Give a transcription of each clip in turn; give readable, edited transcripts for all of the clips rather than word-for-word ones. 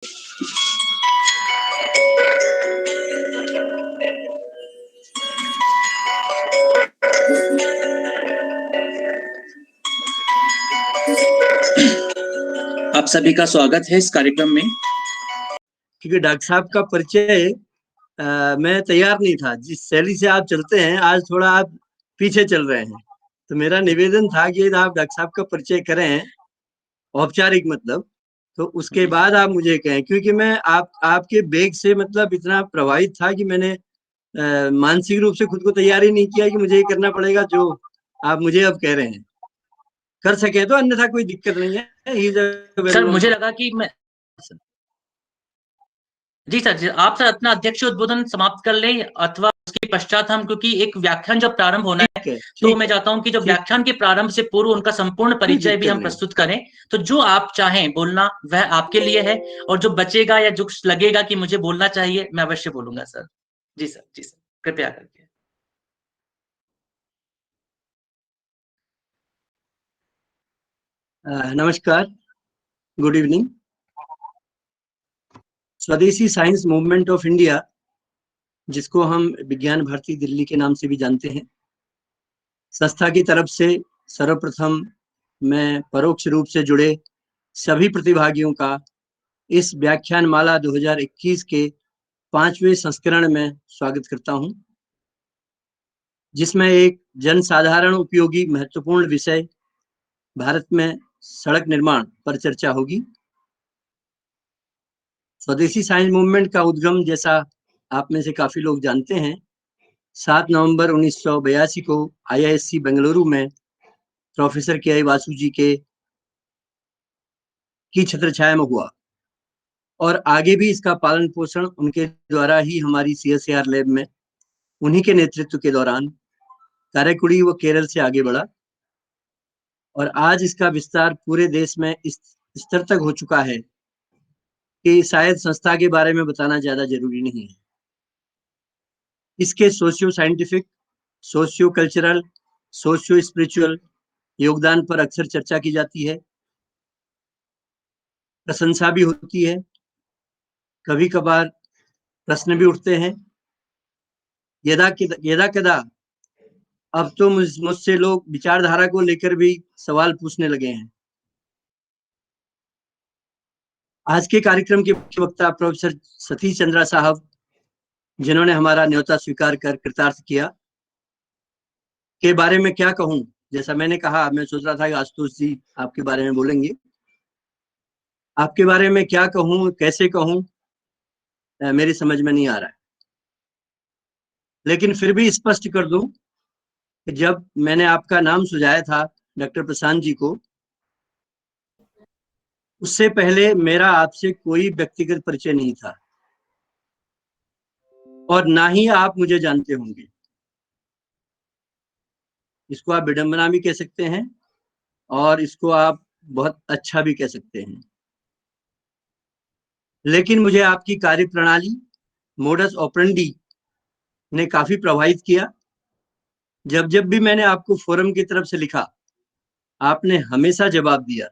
आप सभी का स्वागत है इस कार्यक्रम में। क्योंकि डॉक्टर साहब का परिचय मैं तैयार नहीं था। जिस शैली से आप चलते हैं आज थोड़ा आप पीछे चल रहे हैं, तो मेरा निवेदन था कि आप डॉक्टर साहब का परिचय करें औपचारिक, मतलब तो उसके बाद आप मुझे कहें, क्योंकि मैं आपके बेग से मतलब इतना प्रभावित था कि मैंने मानसिक रूप से खुद को तैयार ही नहीं किया कि मुझे ये करना पड़ेगा जो आप मुझे अब कह रहे हैं। कर सके तो, अन्यथा कोई दिक्कत नहीं है। सर मुझे लगा कि मैं जी सर, आप सर अपना अध्यक्ष उद्बोधन समाप्त कर लें अथवा उसके पश्चात हम, क्योंकि एक व्याख्यान जब प्रारंभ होना है तो मैं चाहता हूं कि जब व्याख्यान के प्रारंभ से पूर्व उनका संपूर्ण परिचय भी हम प्रस्तुत करें। तो जो आप चाहें बोलना वह आपके लिए है, और जो बचेगा या जो लगेगा कि मुझे बोलना चाहिए मैं अवश्य बोलूंगा सर। जी सर कृपया करके। नमस्कार, गुड इवनिंग। स्वदेशी साइंस मूवमेंट ऑफ इंडिया, जिसको हम विज्ञान भारती दिल्ली के नाम से भी जानते हैं, संस्था की तरफ से सर्वप्रथम मैं परोक्ष रूप से जुड़े सभी प्रतिभागियों का इस व्याख्यान माला 2021 के 5वें संस्करण में स्वागत करता हूं, जिसमें एक जनसाधारण उपयोगी महत्वपूर्ण विषय भारत में सड़क निर्माण पर चर्चा होगी। स्वदेशी साइंस मूवमेंट का उद्गम, जैसा आप में से काफी लोग जानते हैं, 7 नवंबर 1982 को IISc बेंगलुरु में प्रोफेसर के वासु जी की छत्रछाया में हुआ, और आगे भी इसका पालन पोषण उनके द्वारा ही हमारी CSIR लैब में उन्हीं के नेतृत्व के दौरान काराकुड़ी व केरल से आगे बढ़ा, और आज इसका विस्तार पूरे देश में इस स्तर तक हो चुका है कि शायद संस्था के बारे में बताना ज्यादा जरूरी नहीं है। इसके socio scientific, socio cultural, socio spiritual योगदान पर अक्सर चर्चा की जाती है, प्रशंसा भी होती है, कभी कभार प्रश्न भी उठते हैं। यदा कदा अब तो मुझसे लोग विचारधारा को लेकर भी सवाल पूछने लगे हैं। आज के कार्यक्रम के मुख्य वक्ता प्रोफेसर सतीश चंद्रा साहब, जिन्होंने हमारा न्योता स्वीकार कर कृतार्थ किया, के बारे में क्या कहूं। जैसा मैंने कहा, मैं सोच रहा था कि आशुतोष जी आपके बारे में बोलेंगे। आपके बारे में क्या कहूं, कैसे कहूं, मेरी समझ में नहीं आ रहा है। लेकिन फिर भी स्पष्ट कर दूं कि जब मैंने आपका नाम सुझाया था डॉक्टर प्रशांत जी को, उससे पहले मेरा आपसे कोई व्यक्तिगत परिचय नहीं था, और ना ही आप मुझे जानते होंगे। इसको आप विडंबना भी कह सकते हैं, और इसको आप बहुत अच्छा भी कह सकते हैं। लेकिन मुझे आपकी कार्यप्रणाली, मोडस ऑपरेंडी ने काफी प्रभावित किया। जब जब भी मैंने आपको फोरम की तरफ से लिखा, आपने हमेशा जवाब दिया।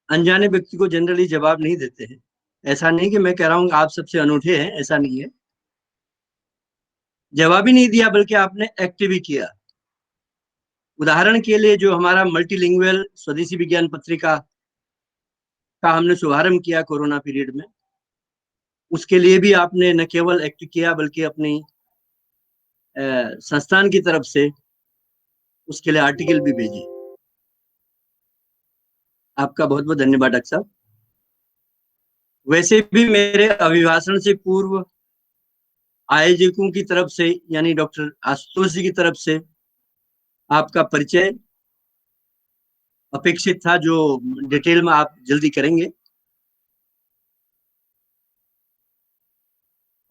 अनजाने व्यक्ति को जनरली जवाब नहीं देते हैं। ऐसा नहीं कि मैं कह रहा हूं आप सबसे अनूठे हैं, ऐसा नहीं है। जवाब ही नहीं दिया, बल्कि आपने एक्ट भी किया। उदाहरण के लिए, जो हमारा मल्टीलिंगुअल स्वदेशी विज्ञान पत्रिका का हमने शुभारंभ किया कोरोना पीरियड में, उसके लिए भी आपने न केवल एक्ट किया बल्कि अपनी संस्थान की तरफ से उसके लिए आर्टिकल भी भेजे। आपका बहुत बहुत धन्यवाद डॉक्टर साहब। वैसे भी मेरे अभिभाषण से पूर्व आयोजकों की तरफ से, यानी डॉक्टर आशुतोष जी की तरफ से आपका परिचय अपेक्षित था, जो डिटेल में आप जल्दी करेंगे।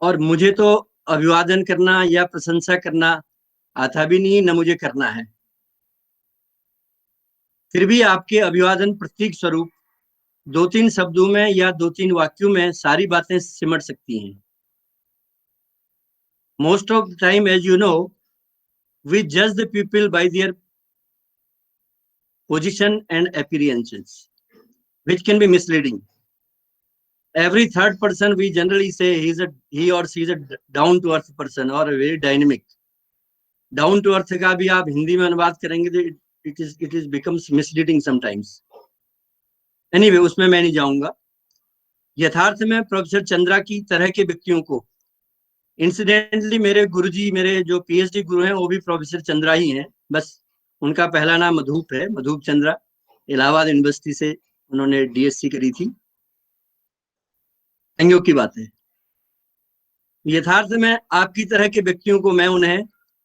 और मुझे तो अभिवादन करना या प्रशंसा करना आता भी नहीं, न मुझे करना है। फिर भी आपके अभिवादन प्रतीक स्वरूप 2-3 शब्दों में या 2-3 वाक्यों में सारी बातें सिमट सकती हैं। Most of the time, as you know, we judge the people by their position and appearances. which can be misleading. Every third person we generally say he or she is a down to earth person or a very dynamic. Down to earth का भी आप हिंदी में अनुवाद करेंगे तो it is becomes misleading sometimes. Anyway, उसमें मैं नहीं जाऊंगा. यथार्थ में प्रोफेसर चंद्रा की तरह के व्यक्तियों को, इंसिडेंटली मेरे गुरुजी, मेरे जो पीएचडी गुरु हैं वो भी प्रोफेसर चंद्रा ही हैं, बस उनका पहला नाम मधुप है, मधुप चंद्रा. इलाहाबाद यूनिवर्सिटी से उन्होंने डीएससी करी थी. संयोग की बात है. यथार्थ में आपकी तरह के व्यक्तियों को मैं उन्हें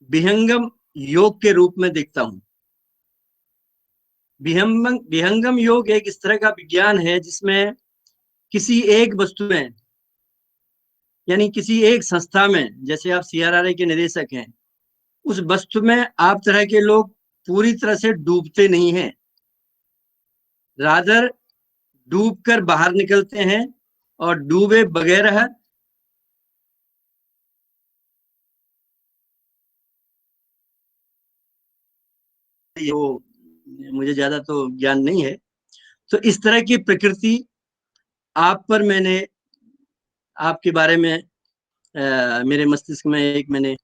विहंगम योग के रूप में देखता हूं. विहंगम योग एक इस तरह का विज्ञान है जिसमें किसी एक वस्तु में, यानी किसी एक संस्था में, जैसे आप सीआरआरए के निदेशक हैं, उस वस्तु में आप तरह के लोग पूरी तरह से डूबते नहीं हैं, रादर डूबकर बाहर निकलते हैं और डूबे बगैर वो मुझे ज्यादा तो ज्ञान नहीं है. तो इस तरह की प्रकृति आप पर मैंने, आपके बारे में मेरे मस्तिष्क में एक मैंने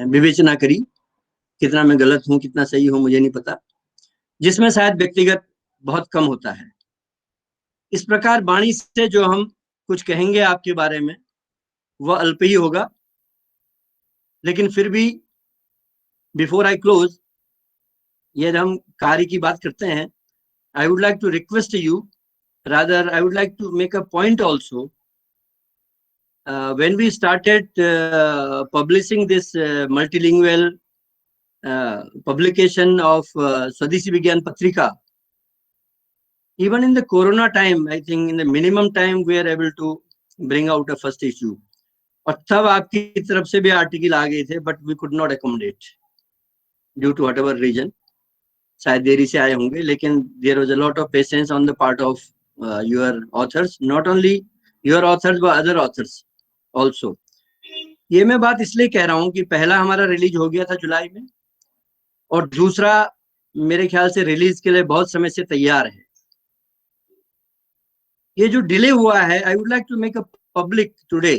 विवेचना करी. कितना मैं गलत हूं कितना सही हूं मुझे नहीं पता, जिसमें शायद व्यक्तिगत बहुत कम होता है. इस प्रकार वाणी से जो हम कुछ कहेंगे आपके बारे में वह अल्प ही होगा, लेकिन फिर भी बिफोर आई क्लोज, ये हम कार्य की बात करते हैं, I would like to request you, rather I would like to make a point also. When we started publishing this multilingual publication of Swadeshi Vigyan Patrika, even in the Corona time, I think in the minimum time we are able to bring out a first issue. और तब आपकी तरफ से भी article आ गए थे, but we could not accommodate due to whatever reason. शायद देरी से आए होंगे, लेकिन there was a lot of patience on the part of your authors, not only your authors but other authors also. ये मैं बात इसलिए कह रहा हूँ कि पहला हमारा रिलीज हो गया था जुलाई में, और दूसरा मेरे ख्याल से रिलीज के लिए बहुत समय से तैयार है. ये जो डिले हुआ है, I would like to make a public today,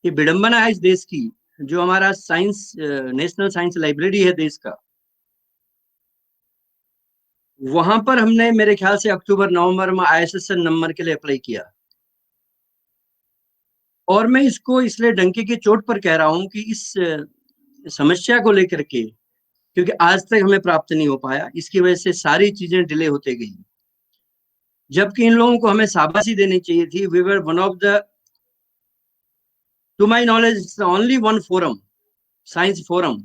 ये विडंबना है इस देश की. जो हमारा साइंस, नेशनल साइंस लाइब्रेरी है देश का, वहां पर हमने मेरे ख्याल से अक्टूबर नवंबर में ISSN नंबर के लिए अप्लाई किया. और मैं इसको इसलिए डंके की चोट पर कह रहा हूं कि इस समस्या को लेकर के, क्योंकि आज तक हमें प्राप्त नहीं हो पाया, इसकी वजह से सारी चीजें डिले होते गई. जबकि इन लोगों को हमें शाबाशी देनी चाहिए थी. We were one of the, to my knowledge only one forum, science forum,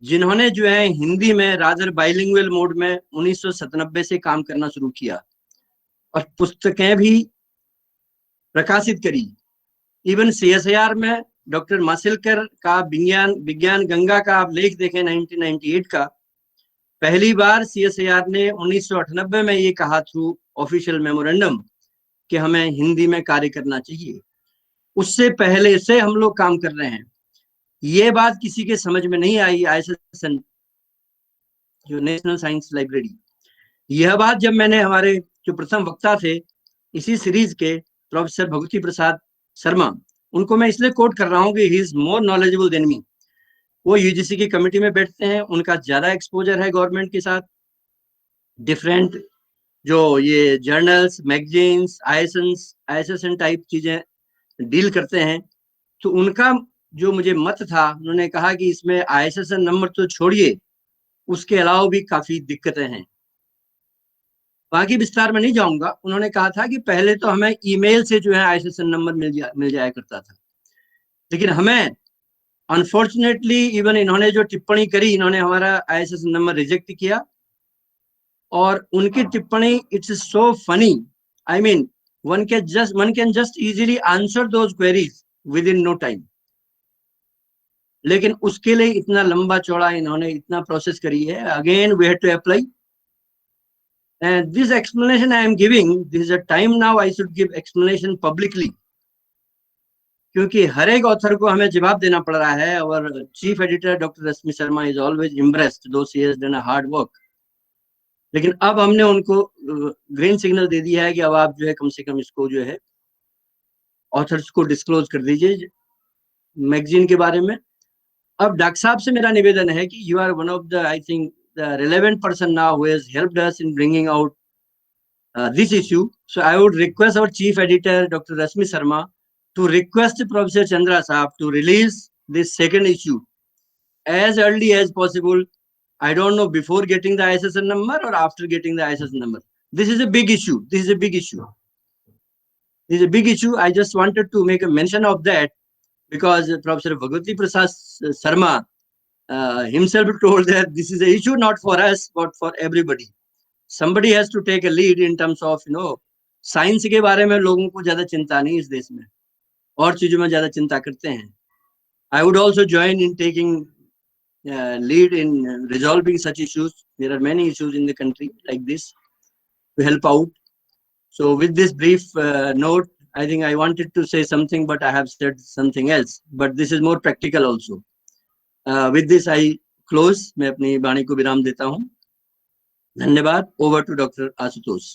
जिन्होंने जो है हिंदी में रादर बाइलिंगुअल मोड में 1997 से काम करना शुरू किया और पुस्तकें भी प्रकाशित करी. इवन CSIR में डॉक्टर मासिलकर का विज्ञान गंगा का आप लेख देखें 1998 का, पहली बार CSIR ने 1998 में ये कहा थ्रू ऑफिशियल मेमोरेंडम कि हमें हिंदी में कार्य करना चाहिए. उससे पहले से हम लोग काम कर रहे हैं. ये बात किसी के समझ में नहीं आई. ISSN जो नेशनल साइंस लाइब्रेरी, यह बात जब मैंने हमारे जो प्रथम वक्ता थे इसी सीरीज के प्रोफेसर भगवती प्रसाद शर्मा, उनको मैं इसलिए कोट कर रहा हूँ कि he is more knowledgeable than me. वो UGC की कमेटी में बैठते हैं, उनका ज्यादा एक्सपोजर है गवर्नमेंट के साथ, डिफरेंट जो ये जर्नल्स, मैगजीन्स, ISSN टाइप चीजें डील करते हैं. तो उनका जो मुझे मत था, उन्होंने कहा कि इसमें ISSN नंबर तो छोड़िए, उसके अलावा भी काफी दिक्कतें हैं. बाकी विस्तार में नहीं जाऊंगा. उन्होंने कहा था कि पहले तो हमें ईमेल से जो है ISSN नंबर मिल जाया करता था, लेकिन हमें अनफॉर्चुनेटली इवन इन्होंने जो टिप्पणी करी, इन्होंने हमारा ISSN नंबर रिजेक्ट किया. और उनकी टिप्पणी, it's so funny, I mean one can just easily answer those queries within no time. लेकिन उसके लिए इतना लंबा चौड़ा इन्होंने इतना प्रोसेस करी है. Again we had to apply, and this explanation I am giving, this is a time now I should give explanation publicly, क्योंकि हर एक ऑथर को हमें जवाब देना पड़ रहा है. और chief editor doctor Rashmi Sharma is always impressed, though she has done a hard work. लेकिन अब हमने उनको ग्रीन सिग्नल दे दिया है कि अब आप जो है कम से कम इसको जो है ऑथर्स को डिस्क्लोज कर दीजिए मैगजीन के बारे में। अब डॉक्टर साहब से मेरा निवेदन है कि you are one of the I think the relevant person now who has helped us in bringing out this issue. So I would request our chief editor, Dr. Rasmi Sharma, to request Professor Chandra Saab to release this second issue as early as possible. I don't know, before getting the ISSN number or after getting the ISSN number. This is a big issue. This is a big issue. This is a big issue. I just wanted to make a mention of that because Professor Bhagwati Prasad Sharma himself told that this is an issue not for us, but for everybody. Somebody has to take a lead in terms of, you know, science के बारे में लोगों को ज्यादा चिंता नहीं इस देश में, और चीजों में ज्यादा चिंता करते हैं. I would also join in taking lead in resolving such issues. There are many issues in the country like this to help out. So with this brief note, I think I wanted to say something, but I have said something else. But this is more practical also. With this, I close. मैं अपनी वाणी को विराम देता हूँ. धन्यवाद. Over to Dr. Ashutosh.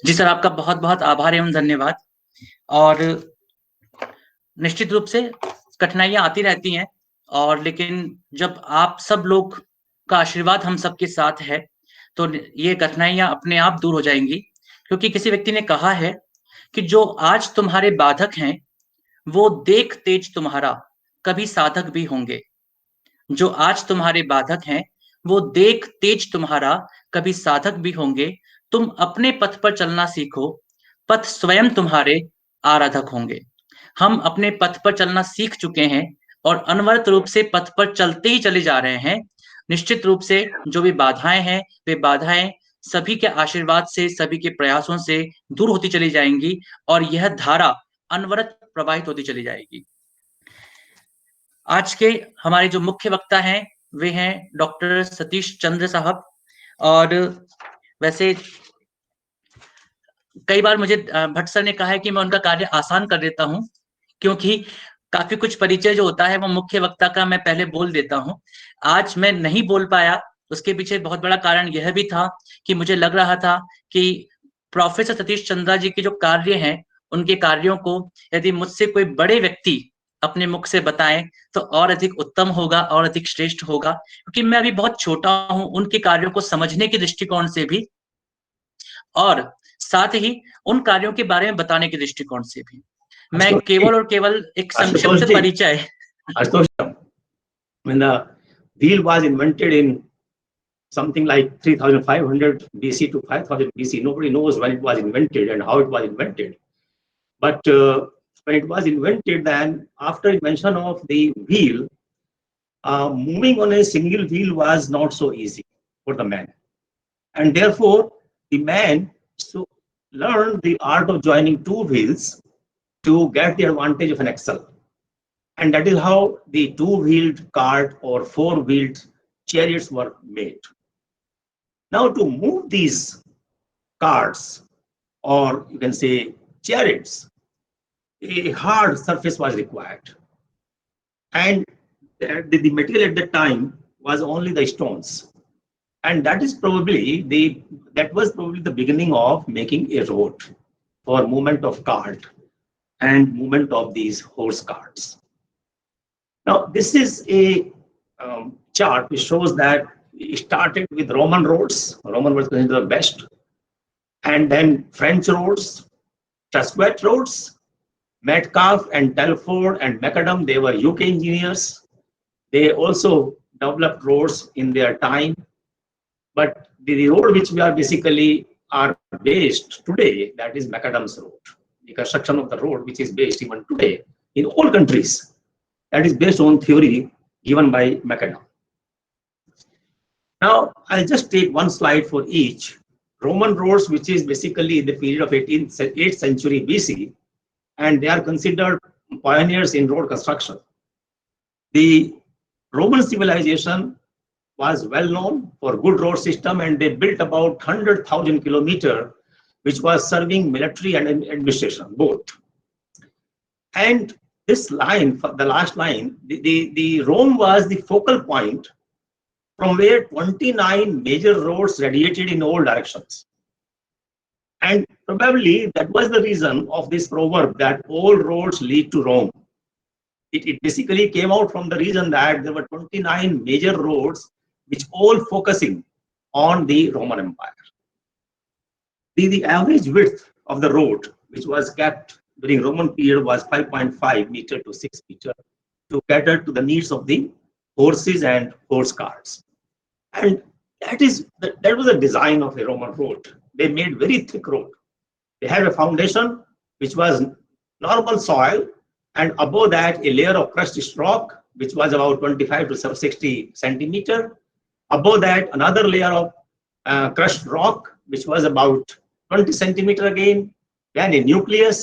जी sir, आपका बहुत बहुत आभार एवं धन्यवाद. और निश्चित रूप से कठिनाइयां आती रहती हैं, और लेकिन जब आप सब लोग का आशीर्वाद हम सबके साथ है तो ये कठिनाइयां अपने आप दूर हो जाएंगी. क्योंकि किसी व्यक्ति ने कहा है कि जो आज तुम्हारे बाधक हैं वो देख तेज तुम्हारा कभी साधक भी होंगे. जो आज तुम्हारे बाधक हैं वो देख तेज तुम्हारा कभी साधक भी होंगे. तुम अपने पथ पर चलना सीखो, पथ स्वयं तुम्हारे आराधक होंगे. हम अपने पथ पर चलना सीख चुके हैं और अनवरत रूप से पथ पर चलते ही चले जा रहे हैं. निश्चित रूप से जो भी बाधाएं हैं वे बाधाएं सभी के आशीर्वाद से, सभी के प्रयासों से दूर होती चली जाएंगी और यह धारा अनवरत प्रवाहित होती चली जाएगी. आज के हमारे जो मुख्य वक्ता हैं वे हैं डॉक्टर सतीश चंद्र साहब. और वैसे कई बार मुझे भट्ट सर ने कहा है कि मैं उनका कार्य आसान कर देता हूं, क्योंकि काफी कुछ परिचय जो होता है वो मुख्य वक्ता का मैं पहले बोल देता हूं. आज मैं नहीं बोल पाया, उसके पीछे बहुत बड़ा कारण यह भी था कि मुझे लग रहा था कि प्रोफेसर सतीश चंद्रा जी के जो कार्य हैं उनके कार्यों को यदि मुझसे कोई बड़े व्यक्ति अपने मुख से बताएं तो और अधिक उत्तम होगा और अधिक श्रेष्ठ होगा. क्योंकि मैं अभी बहुत छोटा हूं उनके कार्यों को समझने के दृष्टिकोण से भी, और साथ ही उन कार्यों के बारे में बताने के दृष्टिकोण से भी. मैं केवल और केवल एक संक्षिप्त परिचय. When the wheel was invented in something like 3500 BC to 5000 BC, nobody knows when it was invented and how it was invented. But when it was invented, then after invention of the wheel, moving on a single wheel was not so easy for the man, and therefore the man learned the art of joining two wheels to get the advantage of an axle. And that is how the two-wheeled cart or four-wheeled chariots were made. Now, to move these carts, or you can say chariots, a hard surface was required. And the material at that time was only the stones. And that was probably the beginning of making a road for movement of cart and movement of these horse carts. Now, this is a chart which shows that it started with Roman roads. Roman was considered the best. And then French roads, Chasquet roads, Metcalfe and Telford and Macadam, they were UK engineers. They also developed roads in their time. But the road which we are basically are based today, that is Macadam's road. The construction of the road which is based even today in all countries, that is based on theory given by Macadam. Now, I'll just take one slide for each. Roman roads, which is basically the period of 8th century BC, and they are considered pioneers in road construction. The Roman civilization was well known for good road system, and they built about 100,000 kilometers, which was serving military and administration both. And this line, the last line, the Rome was the focal point from where 29 major roads radiated in all directions. And probably that was the reason of this proverb that all roads lead to Rome. It basically came out from the reason that there were 29 major roads which all focusing on the Roman Empire. The average width of the road which was kept during Roman period was 5.5 meter to 6 meter to cater to the needs of the horses and horse carts. And that was the design of a Roman road. They made very thick road. They had a foundation which was normal soil, and above that a layer of crushed rock which was about 25 to 60 centimeter. Above that another layer of crushed rock which was about 20 centimeter again. Then a nucleus,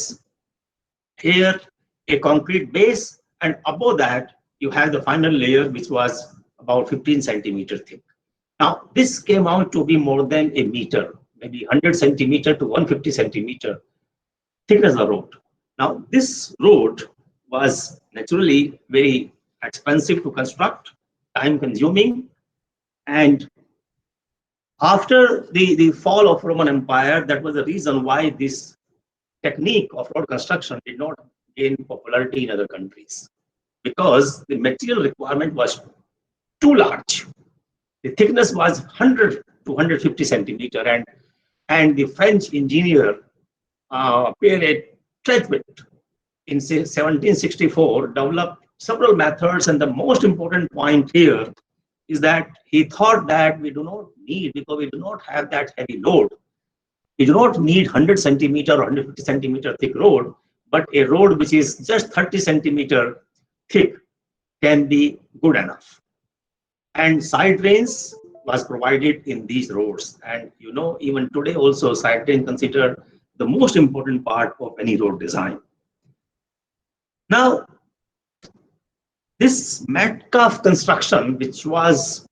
here a concrete base, and above that you have the final layer which was about 15 centimeter thick. Now this came out to be more than a meter, maybe 100 centimeter to 150 centimeter thickness of the road. Now this road was naturally very expensive to construct, time consuming, and after the fall of Roman Empire, that was the reason why this technique of road construction did not gain popularity in other countries, because the material requirement was too large. The thickness was 100 to 150 centimeter, and the French engineer Pierre Trechbit in 1764 developed several methods, and the most important point here is that he thought that we do not need, because we do not have that heavy load, we do not need 100 centimeter or 150 centimeter thick road, but a road which is just 30 centimeter thick can be good enough. And side drains was provided in these roads. And you know, even today also side drain considered the most important part of any road design. Now, this Metcalfe construction, which was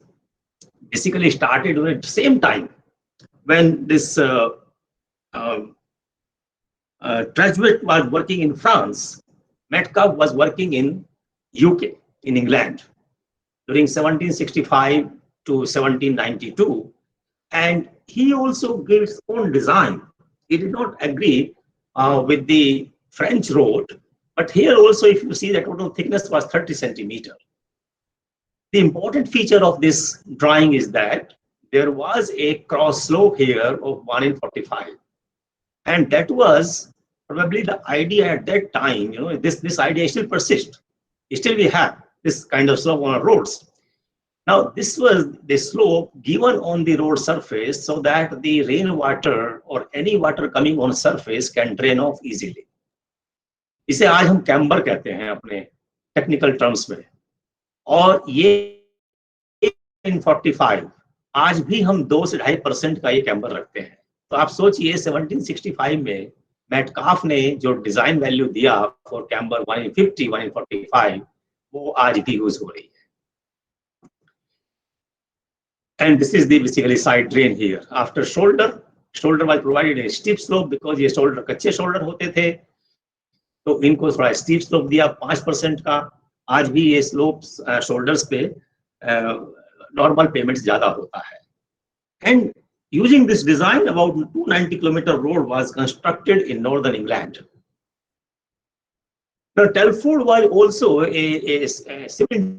basically started at the same time when this Trechbit was working in France, Metcalfe was working in UK, in England, during 1765 to 1792, and he also gave his own design. He did not agree with the French road, but here also, if you see, the total thickness was 30 centimeter. The important feature of this drawing is that there was a cross slope here of 1 in 45, and that was probably the idea at that time. You know, this idea still persists. Still, we have this kind of slope on our roads. Now, this was the slope given on the road surface so that the rainwater or any water coming on surface can drain off easily. इसे आज हम camber कहते हैं अपने technical terms में, और ये इन 45 आज भी हम 2 से 2.5% का ये कैम्बर रखते हैं. तो आप सोचिए 1765 में मेटकाफ ने जो डिजाइन वैल्यू दिया फॉर कैम्बर 1 in 50, 1 in 45, वो आज भी यूज हो रही है. And this is the basically side drain here. After shoulder was provided a steep slope because ये shoulder कच्चे shoulder होते थे, तो इनको थोड़ा steep slope दिया 5% का. आज भी ये slopes shoulders पे normal payments ज्यादा होता है. And using this design, about 290-kilometer road was constructed in northern England. Now, Telford was also a civil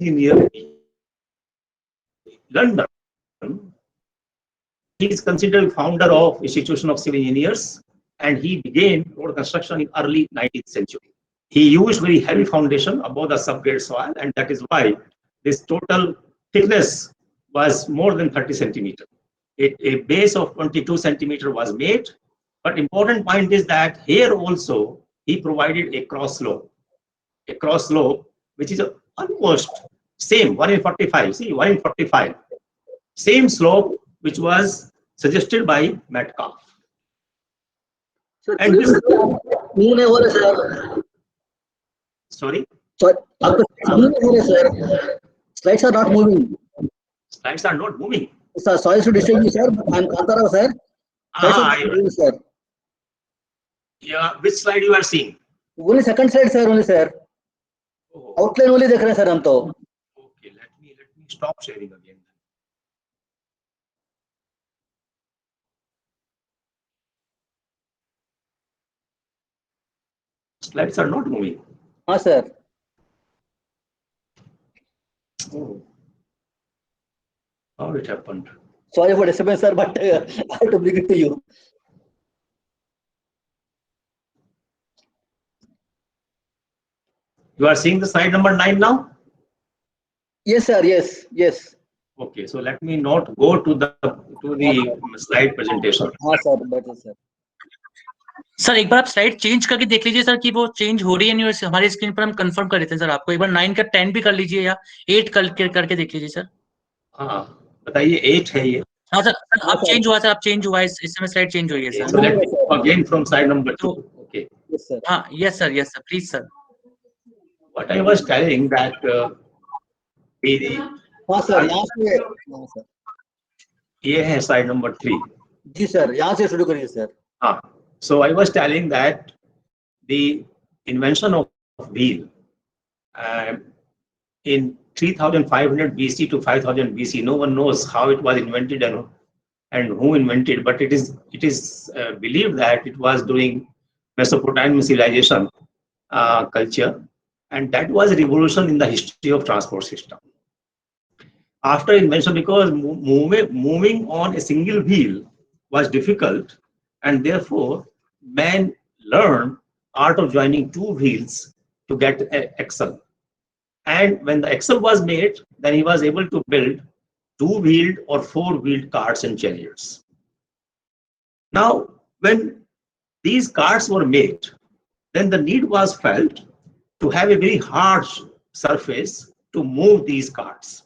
engineer in London. He is considered founder of Institution of Civil Engineers, and he began road construction in early 19th century. He used very heavy foundation above the subgrade soil, and that is why this total thickness was more than 30 centimeter. A base of 22 centimeter was made, but important point is that here also he provided a cross slope which is almost same 1 in 45. See, 1 in 45, same slope which was suggested by Metcalfe. Sir, And this, move नहीं हो रहे sir. sorry, Sir, आपका move नहीं हो रहे sir. Slides are not moving. slides are not moving. Sir, sorry to disturb you, sir. I am Kantara, sir. Slides are not moving, sir. Yeah, which slide you are seeing? Only second slide, sir. Only, sir. Oh, Outline only देख रहे हैं, sir, हम तो. okay, let me stop sharing again. Slides are not moving. हाँ, sir. Oh. How it happened? Sorry for disturbance, sir, but I have to bring it to you. You are seeing the slide number 9 now? Yes, sir. Yes, yes. Okay, so let me not go to the slide presentation. हाँ, sir. Better, sir. Sir एक बार आप slide change करके देख लीजिए sir कि वो change हो रही है नहीं, और हमारे स्क्रीन पर हम कंफर्म कर लेते हैं सर आपको। एक बार 9 का 10 भी कर लीजिए या 8 करके देख लीजिए सर। हाँ, बताइए 8 है ये। हाँ सर, आप चेंज हुआ सर, आप चेंज हुआ है, इस समय स्लाइड चेंज हुई है sir. So let me again from slide number 2. Okay. Yes, sir. हाँ, yes sir, please sir. What I was telling that हाँ, sir. यहाँ से. हाँ, sir. ये है slide number 3. जी, sir. यहाँ से शुरू करिए, sir. हाँ, so I was telling that the invention of wheel in 3500 BC to 5000 BC, no one knows how it was invented and who invented, but it is believed that it was during Mesopotamian civilization culture, and that was a revolution in the history of transport system. After invention, because moving on a single wheel was difficult, and therefore man learned art of joining two wheels to get an axle. And when the axle was made, then he was able to build two-wheeled or four-wheeled carts and chariots. Now, when these carts were made, then the need was felt to have a very hard surface to move these carts,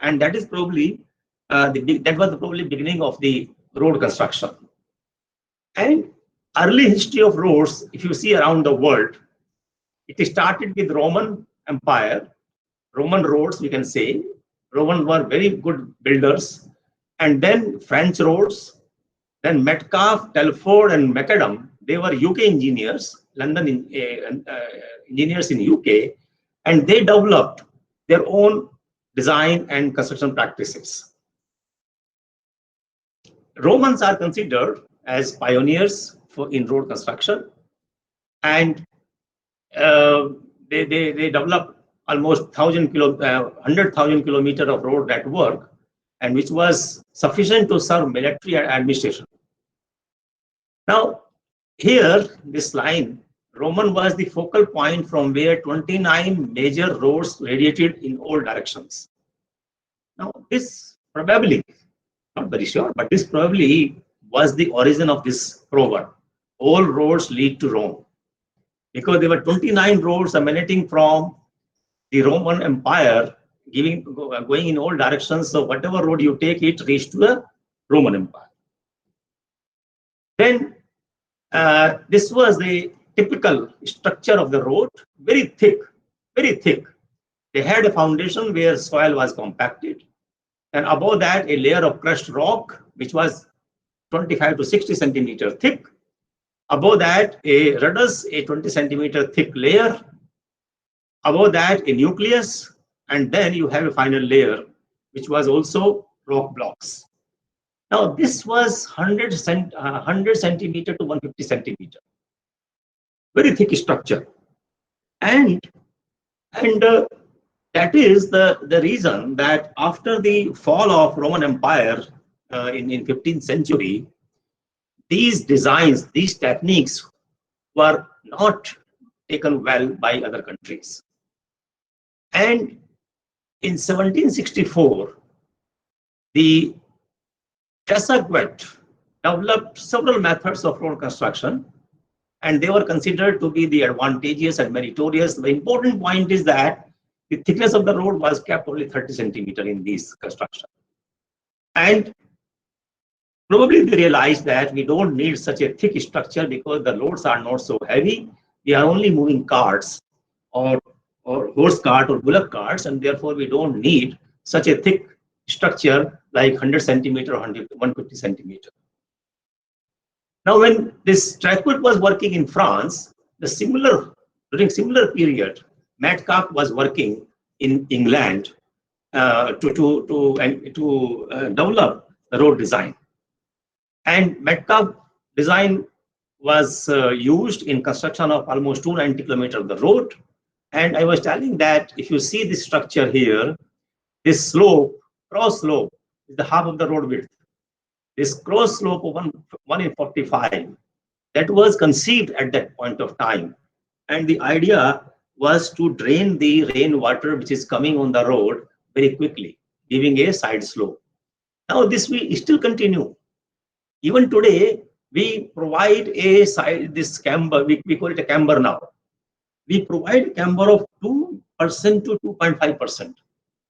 and that is probably that was probably beginning of the road construction. And early history of roads, if you see around the world, it started with Roman Empire, Roman roads, we can say. Romans were very good builders, and then French roads, then Metcalfe, Telford, and Macadam. They were UK engineers, London engineers in UK, and they developed their own design and construction practices. Romans are considered as pioneers in road construction, and they developed almost 100,000 kilometers of road network, and which was sufficient to serve military administration. Now, here, this line, Roman was the focal point from where 29 major roads radiated in all directions. Now, this probably, not very sure, but this probably was the origin of this proverb, all roads lead to Rome, because there were 29 roads emanating from the Roman Empire, going in all directions. So whatever road you take, it reached to the Roman Empire. Then this was the typical structure of the road, very thick, very thick. They had a foundation where soil was compacted, and above that a layer of crushed rock, which was 25 to 60 centimeters thick. Above that a rudus, a 20 centimeter thick layer. Above that a nucleus, and then you have a final layer, which was also rock blocks. Now this was 100 centimeter to 150 centimeter, very thick structure, and that is the reason that after the fall of Roman Empire in 15th century, these designs, these techniques were not taken well by other countries. And in 1764, the Tessaquet developed several methods of road construction, and they were considered to be the advantageous and meritorious. The important point is that the thickness of the road was kept only 30 centimeters in these construction. And probably they realized that we don't need such a thick structure because the loads are not so heavy. We are only moving carts or horse cart or bullock carts, and therefore we don't need such a thick structure like 100 centimeter or 150 centimeter. Now, when this Tessaquet was working in France, the similar during similar period, Metcalfe was working in England to develop the road design. And Metcalfe design was used in construction of almost 290 kilometers of the road. And I was telling that if you see this structure here, this slope, cross slope, is the half of the road width. This cross slope of 1 in 45, that was conceived at that point of time. And the idea was to drain the rainwater which is coming on the road very quickly, giving a side slope. Now this we still continue. Even today, we provide a side, this camber, we call it a camber now. We provide camber of 2% to 2.5%,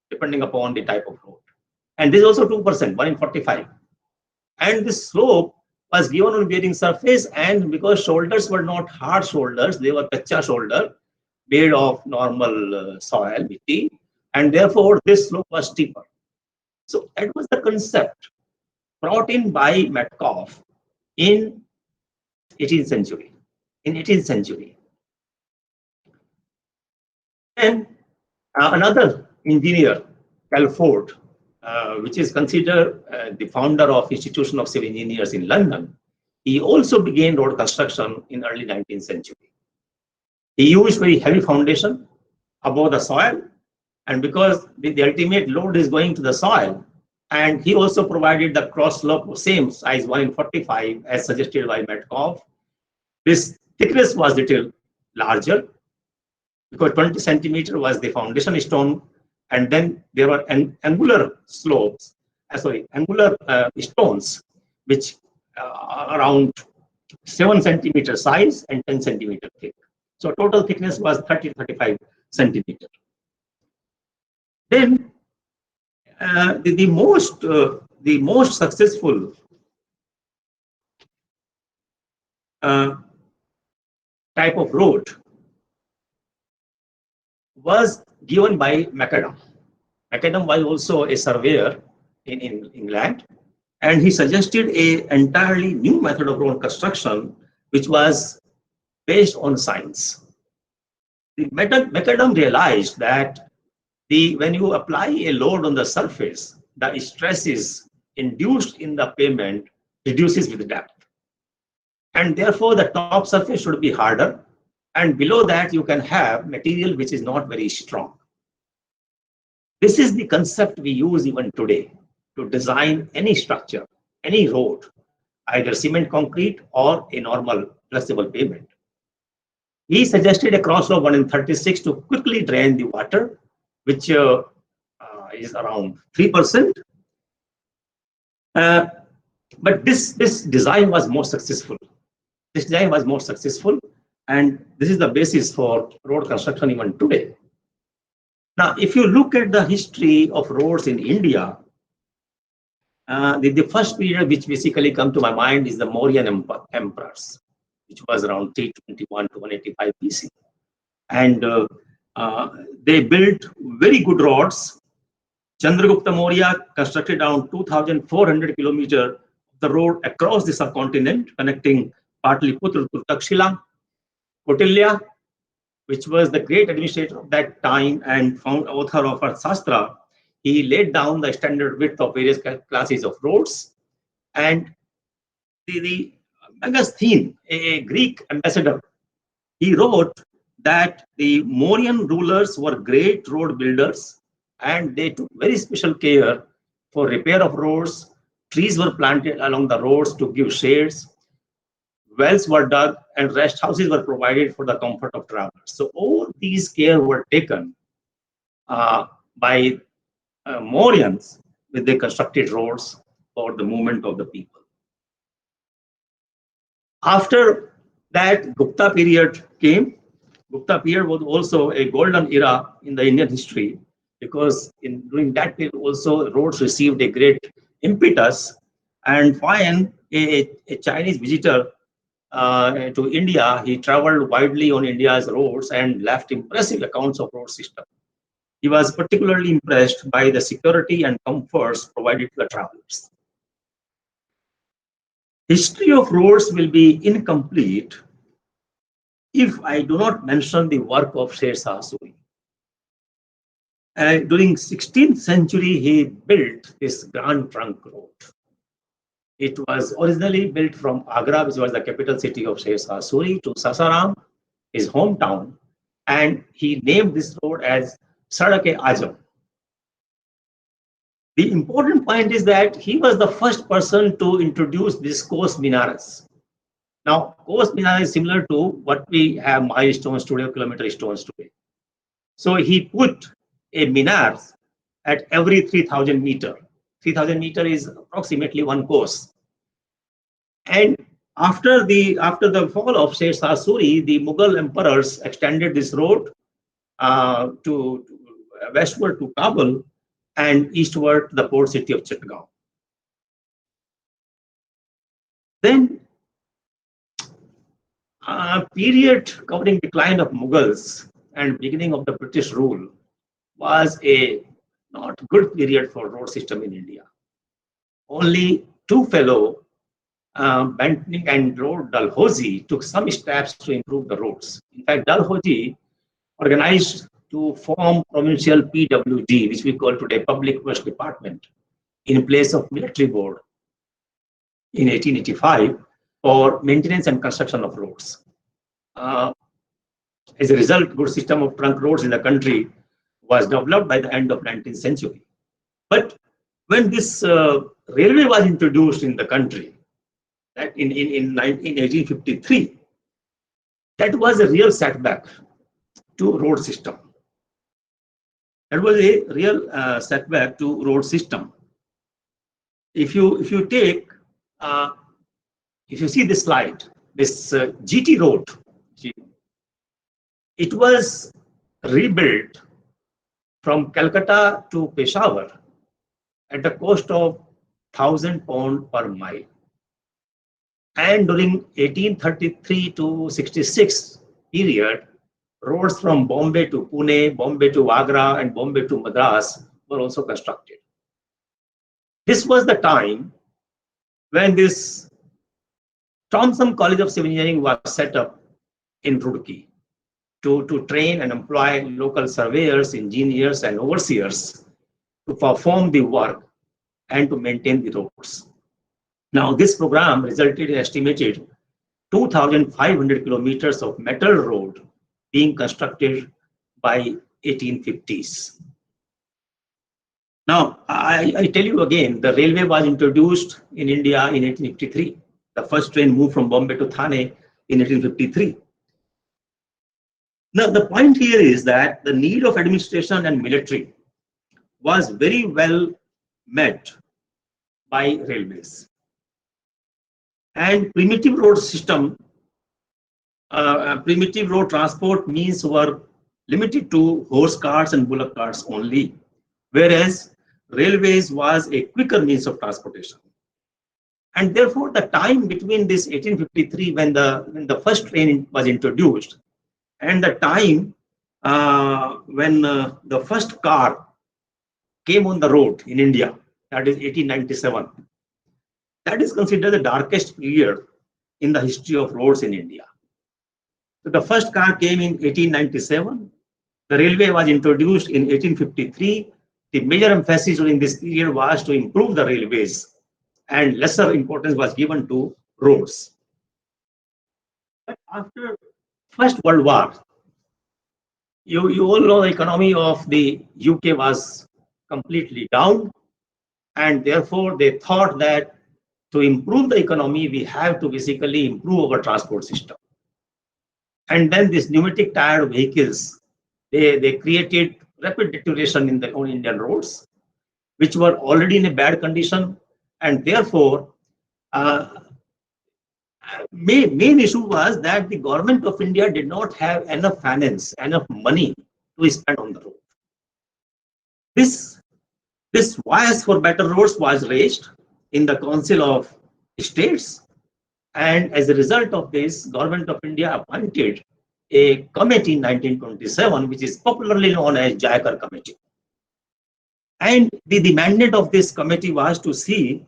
depending upon the type of road. And this is also 2%, 1 in 45. And this slope was given on bearing surface, and because shoulders were not hard shoulders, they were kacha shoulder made of normal soil, mitti, and therefore this slope was steeper. So that was the concept brought in by Metcalfe in 18th century. And another engineer, Calford, which is considered the founder of Institution of Civil Engineers in London, he also began road construction in early 19th century. He used very heavy foundation above the soil, and because the ultimate load is going to the soil, and he also provided the cross slope same size 1 in 45 as suggested by Metcalfe. This thickness was little larger because 20 centimeter was the foundation stone, and then there were angular slopes, angular stones, which around 7 centimeter size and 10 centimeter thick. So total thickness was 30-35 centimeter. Then the most successful type of road was given by Macadam. Macadam was also a surveyor in England, and he suggested an entirely new method of road construction, which was based on science. Macadam realized that when you apply a load on the surface, the stresses induced in the pavement reduces with depth. And therefore, the top surface should be harder, and below that you can have material which is not very strong. This is the concept we use even today to design any structure, any road, either cement concrete or a normal flexible pavement. He suggested a cross slope 1 in 36 to quickly drain the water, which is around 3%. But this design was more successful. This design was more successful, and this is the basis for road construction even today. Now, if you look at the history of roads in India, the first period which basically come to my mind is the Mauryan emperors, which was around 321 to 185 BC. And they built very good roads. Chandragupta Maurya constructed around 2,400 kilometers of the road across the subcontinent, connecting Patliputra to Takshila. Kautilya, which was the great administrator of that time and author of Arthashastra, he laid down the standard width of various classes of roads. And the Megasthenes, a Greek ambassador, he wrote that the Mauryan rulers were great road builders, and they took very special care for repair of roads. Trees were planted along the roads to give shades. Wells were dug and rest houses were provided for the comfort of travelers. So all these care were taken by Mauryans with the constructed roads for the movement of the people. After that, Gupta period came. Gupta period was also a golden era in the Indian history, because during that period also roads received a great impetus. And when a Chinese visitor to India, he traveled widely on India's roads and left impressive accounts of road system. He was particularly impressed by the security and comforts provided to the travelers. History of roads will be incomplete if I do not mention the work of Sher Shah Suri. During 16th century, he built this Grand Trunk Road. It was originally built from Agra, which was the capital city of Sher Shah Suri, to Sasaram, his hometown, and he named this road as Sadak-e-Azam. The important point is that he was the first person to introduce this Qos Minaras. Now, Qos Minar is similar to what we have milestones today, kilometer stones today. So he put a minar at every 3,000 meter. 3,000 meter is approximately one Qos. And after the fall of Sher Shah Suri, the Mughal emperors extended this road to westward to Kabul and eastward to the port city of Chittagong. Then a period covering decline of Mughals and beginning of the British rule was a not good period for road system in India. Only two fellow, Bentinck and Lord Dalhousie, took some steps to improve the roads. In fact, Dalhousie organized to form provincial PWD, which we call today Public Works Department, in place of military board in 1885 for maintenance and construction of roads. As a result, good system of trunk roads in the country was developed by the end of 19th century. But when this railway was introduced in the country, that in 1853, that was a real setback to road system. That was a real setback to road system. If you see this slide, this GT road, it was rebuilt from Calcutta to Peshawar at a cost of £1,000 per mile. And during 1833 to 66 period, roads from Bombay to Pune, Bombay to Agra, and Bombay to Madras were also constructed. This was the time when this Thomson College of Civil Engineering was set up in Roorkee to train and employ local surveyors, engineers, and overseers to perform the work and to maintain the roads. Now, this program resulted in estimated 2,500 kilometers of metal road being constructed by 1850s. Now, I tell you again, the railway was introduced in India in 1853. The first train moved from Bombay to Thane in 1853. Now, the point here is that the need of administration and military was very well met by railways. And primitive road system, primitive road transport means were limited to horse carts and bullock carts only, whereas railways was a quicker means of transportation. And therefore, the time between this 1853 when the first train was introduced and the time when the first car came on the road in India, that is 1897, that is considered the darkest period in the history of roads in India. So the first car came in 1897. The railway was introduced in 1853. The major emphasis during this period was to improve the railways, and lesser importance was given to roads. But after First World War, you all know the economy of the UK was completely down, and therefore they thought that to improve the economy, we have to basically improve our transport system. And then these pneumatic tire vehicles, they created rapid deterioration in the Indian roads, which were already in a bad condition. And therefore, main issue was that the government of India did not have enough finance, enough money to spend on the road. This voice for better roads was raised in the Council of States, and as a result of this, Government of India appointed a committee in 1927, which is popularly known as Jayakar Committee. And the mandate of this committee was to see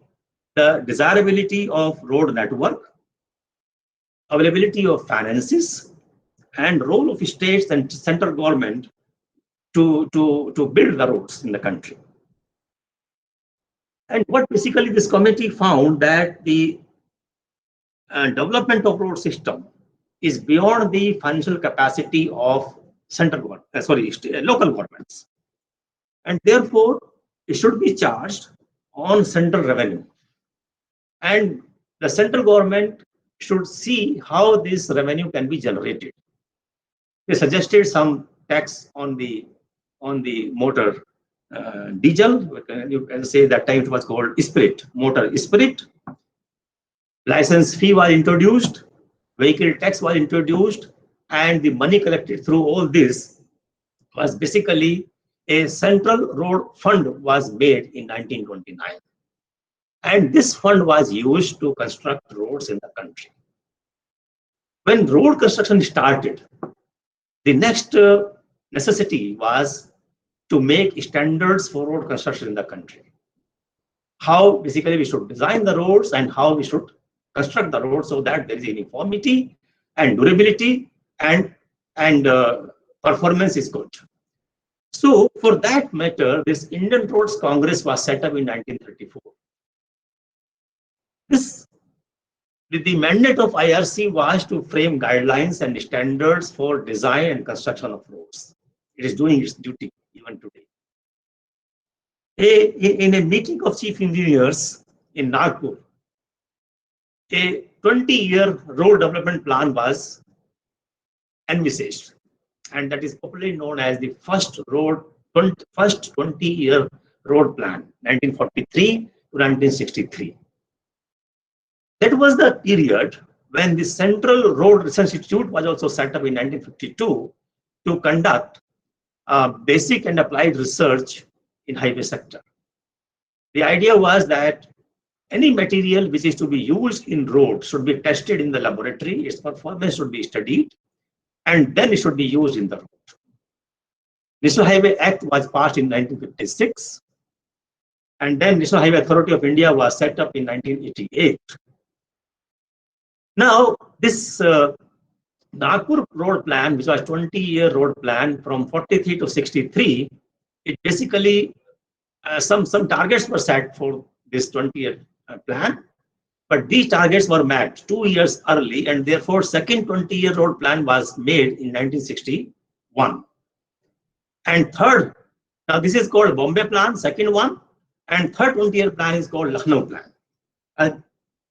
the desirability of road network, availability of finances, and role of states and central government to build the roads in the country. And what basically this committee found that the development of road system is beyond the financial capacity of local governments, and therefore it should be charged on central revenue, and the central government should see how this revenue can be generated. They suggested some tax on the motor diesel. You can say that time it was called spirit, motor spirit. License fee was introduced, vehicle tax was introduced, and the money collected through all this was basically a central road fund was made in 1929. And this fund was used to construct roads in the country. When road construction started, the next necessity was to make standards for road construction in the country. How basically we should design the roads and how we should construct the roads so that there is uniformity and durability and performance is good. So for that matter, this Indian Roads Congress was set up in 1934. The mandate of IRC was to frame guidelines and standards for design and construction of roads. It is doing its duty even today. In a meeting of chief engineers in Nagpur, a 20-year road development plan was envisaged, and that is popularly known as the first 20-year road plan, 1943 to 1963. That was the period when the Central Road Research Institute was also set up in 1952 to conduct basic and applied research in highway sector. The idea was that any material which is to be used in road should be tested in the laboratory, its performance should be studied, and then it should be used in the road. National Highway Act was passed in 1956, and then National Highway Authority of India was set up in 1988. Now, this Nagpur road plan, which was 20-year road plan from 43 to 63, it basically some targets were set for this 20-year plan, but these targets were met 2 years early, and therefore second 20-year road plan was made in 1961. And third, now this is called Bombay plan, second one, and third 20-year plan is called Lucknow plan. I'll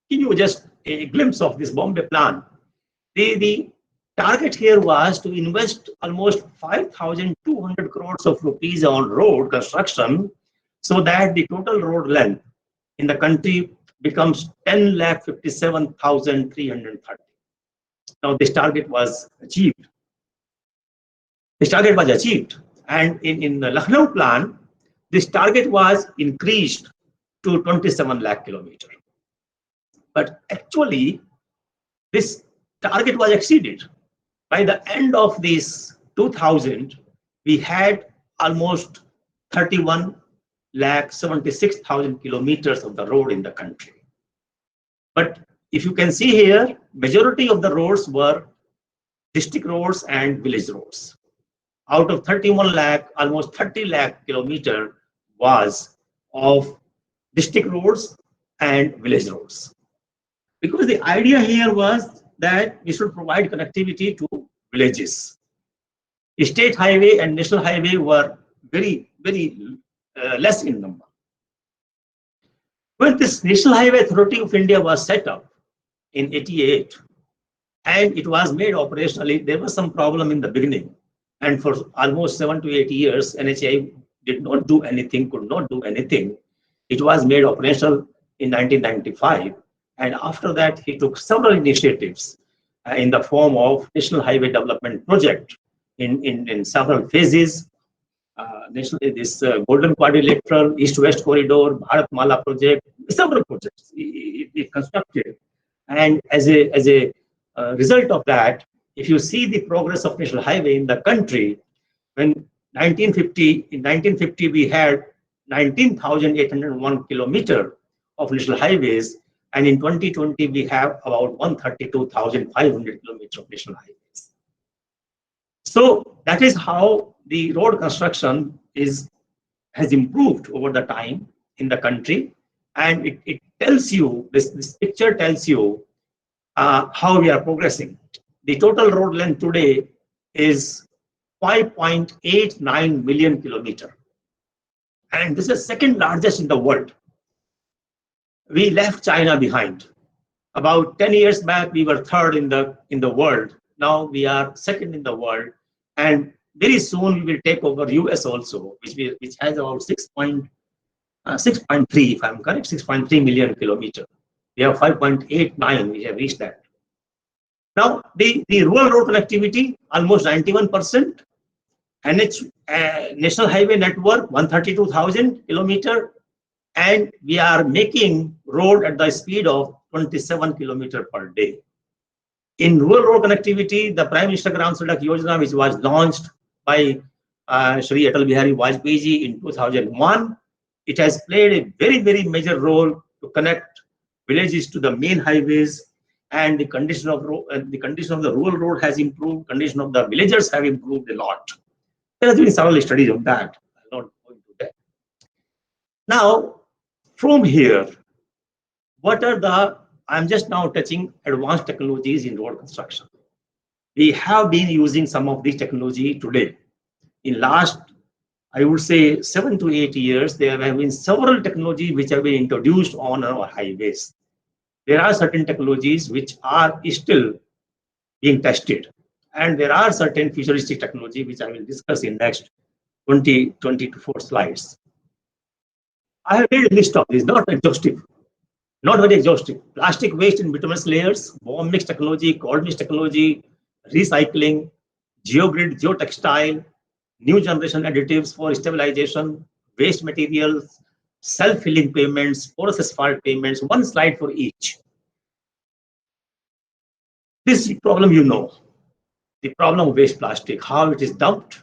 give you just a glimpse of this Bombay plan. The target here was to invest almost 5,200 crores of rupees on road construction so that the total road length in the country becomes 10,57,330. Now this target was achieved. And in the Lucknow plan, this target was increased to 27 lakh kilometers. But actually, this target was exceeded. By the end of this 2000, we had almost 31,76,000 kilometers of the road in the country. But if you can see here, majority of the roads were district roads and village roads. Out of 31 lakh, almost 30 lakh kilometer was of district roads and village roads. Because the idea here was that we should provide connectivity to villages. State highway and national highway were very less in number. When this National Highway Authority of India was set up in 88 and it was made operationally, there was some problem in the beginning. And for almost 7 to 8 years, NHAI did not do anything, could not do anything. It was made operational in 1995. And after that, he took several initiatives in the form of National Highway Development Project in several phases. This Golden Quadrilateral, East-West Corridor, Bharatmala project, several projects it constructed. And as a result of that, if you see the progress of national highway in the country, in 1950 we had 19,801 kilometers of national highways, and in 2020 we have about 132,500 kilometers of national highways. So that is how the road construction has improved over the time in the country, and it tells you, this picture tells you how we are progressing. The total road length today is 5.89 million kilometer, and this is second largest in the world. We left China behind. About 10 years back, we were third in the world. Now we are second in the world, and very soon we will take over US also, which has about 6.3, if I'm correct, 6.3 million kilometer. We have 5.89. We have reached that. Now the rural road connectivity almost 91%. National highway network 132,000 kilometer, and we are making road at the speed of 27 kilometer per day. In rural road connectivity, the Prime Minister Gram Sadak Yojana, which was launched by Shri Atal Bihari Vajpayee ji in 2001, it has played a very, very major role to connect villages to the main highways, and the condition of the rural road has improved. Condition of the villagers have improved a lot. There has been several studies on that. I'll not go into that. Now, from here, I'm just now touching advanced technologies in road construction. We have been using some of these technology today. In last, I would say 7 to 8 years, there have been several technologies which have been introduced on our highways. There are certain technologies which are still being tested, and there are certain futuristic technology which I will discuss in next 20 to 4 slides. I have made a list of these, not exhaustive. Not very exhaustive. Plastic waste in bituminous layers, bomb mix technology, cold mix technology, recycling, geogrid, geotextile, new generation additives for stabilization, waste materials, self-filling payments, porous asphalt payments. One slide for each. This problem you know, the problem of waste plastic, how it is dumped,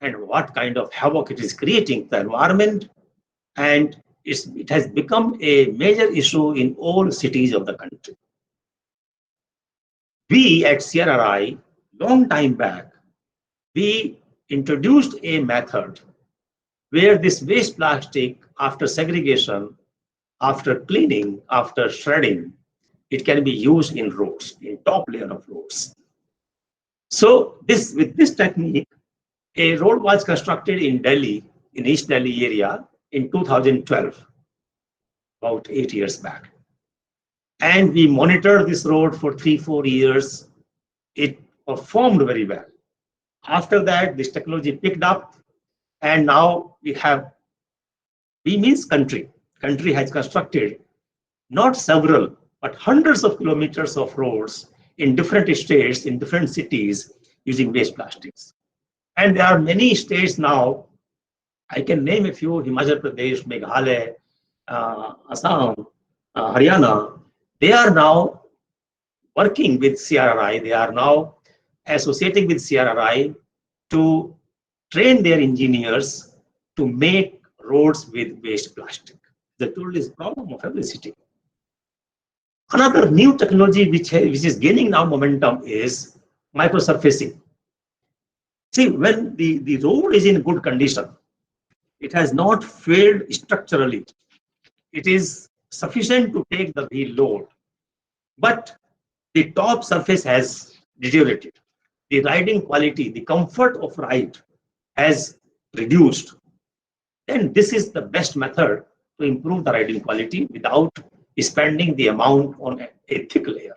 and what kind of havoc it is creating the environment, and it has become a major issue in all cities of the country. We at CRRI, long time back, we introduced a method where this waste plastic, after segregation, after cleaning, after shredding, it can be used in roads, in top layer of roads. So with this technique, a road was constructed in Delhi, in East Delhi area, in 2012, about 8 years back. And we monitored this road for 3-4 years. It performed very well. After that, this technology picked up, and now we means country. Country has constructed not several, but hundreds of kilometers of roads in different states, in different cities, using waste plastics. And there are many states now, I can name a few: Himachal Pradesh, Meghalaya, Assam, Haryana. They are now working with CRRI. They are now associating with CRRI to train their engineers to make roads with waste plastic. The tool is problem of every city. Another new technology which is gaining now momentum is microsurfacing. See, when the road is in good condition, it has not failed structurally. It is sufficient to take the wheel load, but the top surface has deteriorated. The riding quality, the comfort of ride has reduced. Then this is the best method to improve the riding quality without spending the amount on a thick layer.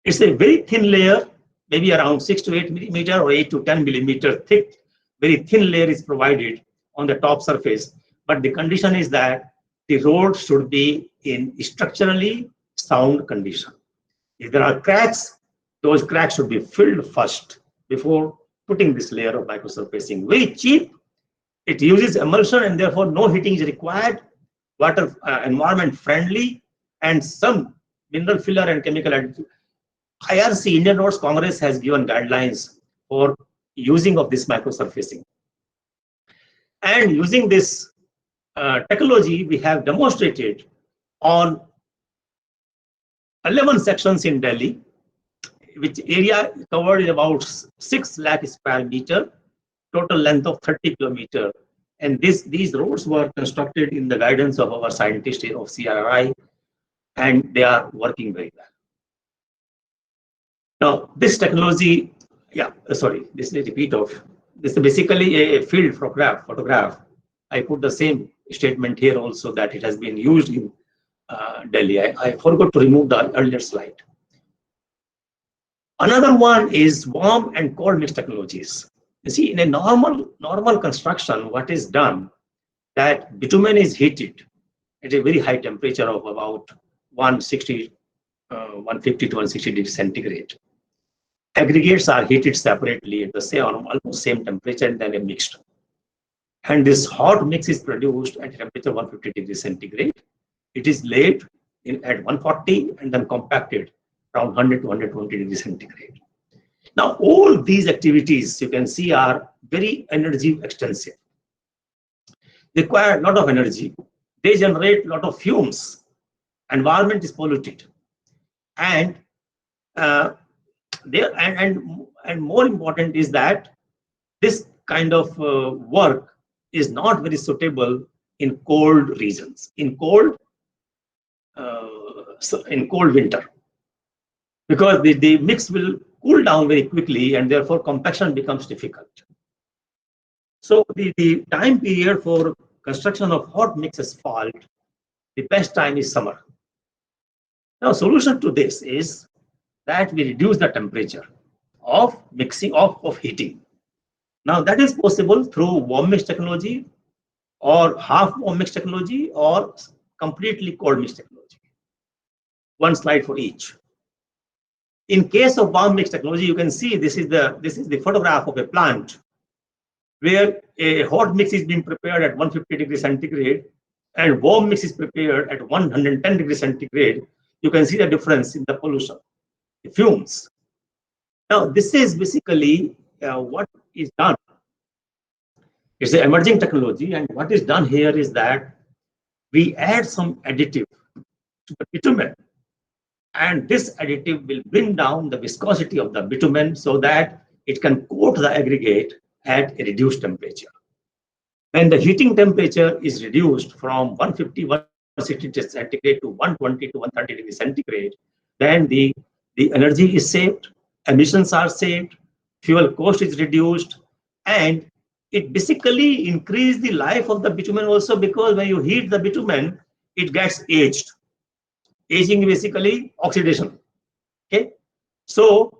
It's a very thin layer, maybe around 6 to 8 millimeter or 8 to 10 millimeter thick. Very thin layer is provided on the top surface, but the condition is that the road should be in structurally sound condition. If there are cracks, those cracks should be filled first before putting this layer of microsurfacing. Very cheap. It uses emulsion, and therefore no heating is required. Water environment friendly, and some mineral filler and chemical additive. IRC, Indian Roads Congress, has given guidelines for using of this microsurfacing. And using this technology, we have demonstrated on 11 sections in Delhi. which area covered is about 6 lakh square meter, total length of 30 kilometer. And these roads were constructed in the guidance of our scientists of CRRI, and they are working very well. Now, this technology, this is a repeat of, this is basically a field photograph. I put the same statement here also that it has been used in Delhi. I forgot to remove the earlier slide. Another one is warm and cold mix technologies. You see, in a normal construction, what is done, that bitumen is heated at a very high temperature of about 150 to 160 degrees centigrade. Aggregates are heated separately at the same, almost same temperature, and then mixed. And this hot mix is produced at a temperature 150 degrees centigrade. It is laid at 140 and then compacted around 100 to 120 degrees centigrade. Now, all these activities you can see are very energy extensive. They require a lot of energy. They generate a lot of fumes. Environment is polluted, and more important is that this kind of work is not very suitable in cold regions, in cold winter, because the mix will cool down very quickly, and therefore compaction becomes difficult. So the time period for construction of hot mix asphalt, the best time is summer. Now, solution to this is that we reduce the temperature of mixing of heating. Now, that is possible through warm mix technology, or half warm mix technology, or completely cold mix technology. One slide for each. In case of warm mix technology, you can see this is the photograph of a plant where a hot mix is being prepared at 150 degrees centigrade and warm mix is prepared at 110 degrees centigrade. You can see the difference in the pollution, the fumes. Now, this is basically what is done. It's an emerging technology, and what is done here is that we add some additive to the bitumen, and this additive will bring down the viscosity of the bitumen so that it can coat the aggregate at a reduced temperature. When the heating temperature is reduced from 150, 160 degrees centigrade to 120 to 130 degrees centigrade, then the energy is saved, emissions are saved, fuel cost is reduced, and it basically increases the life of the bitumen also, because when you heat the bitumen, it gets aged. Aging basically oxidation. Okay, so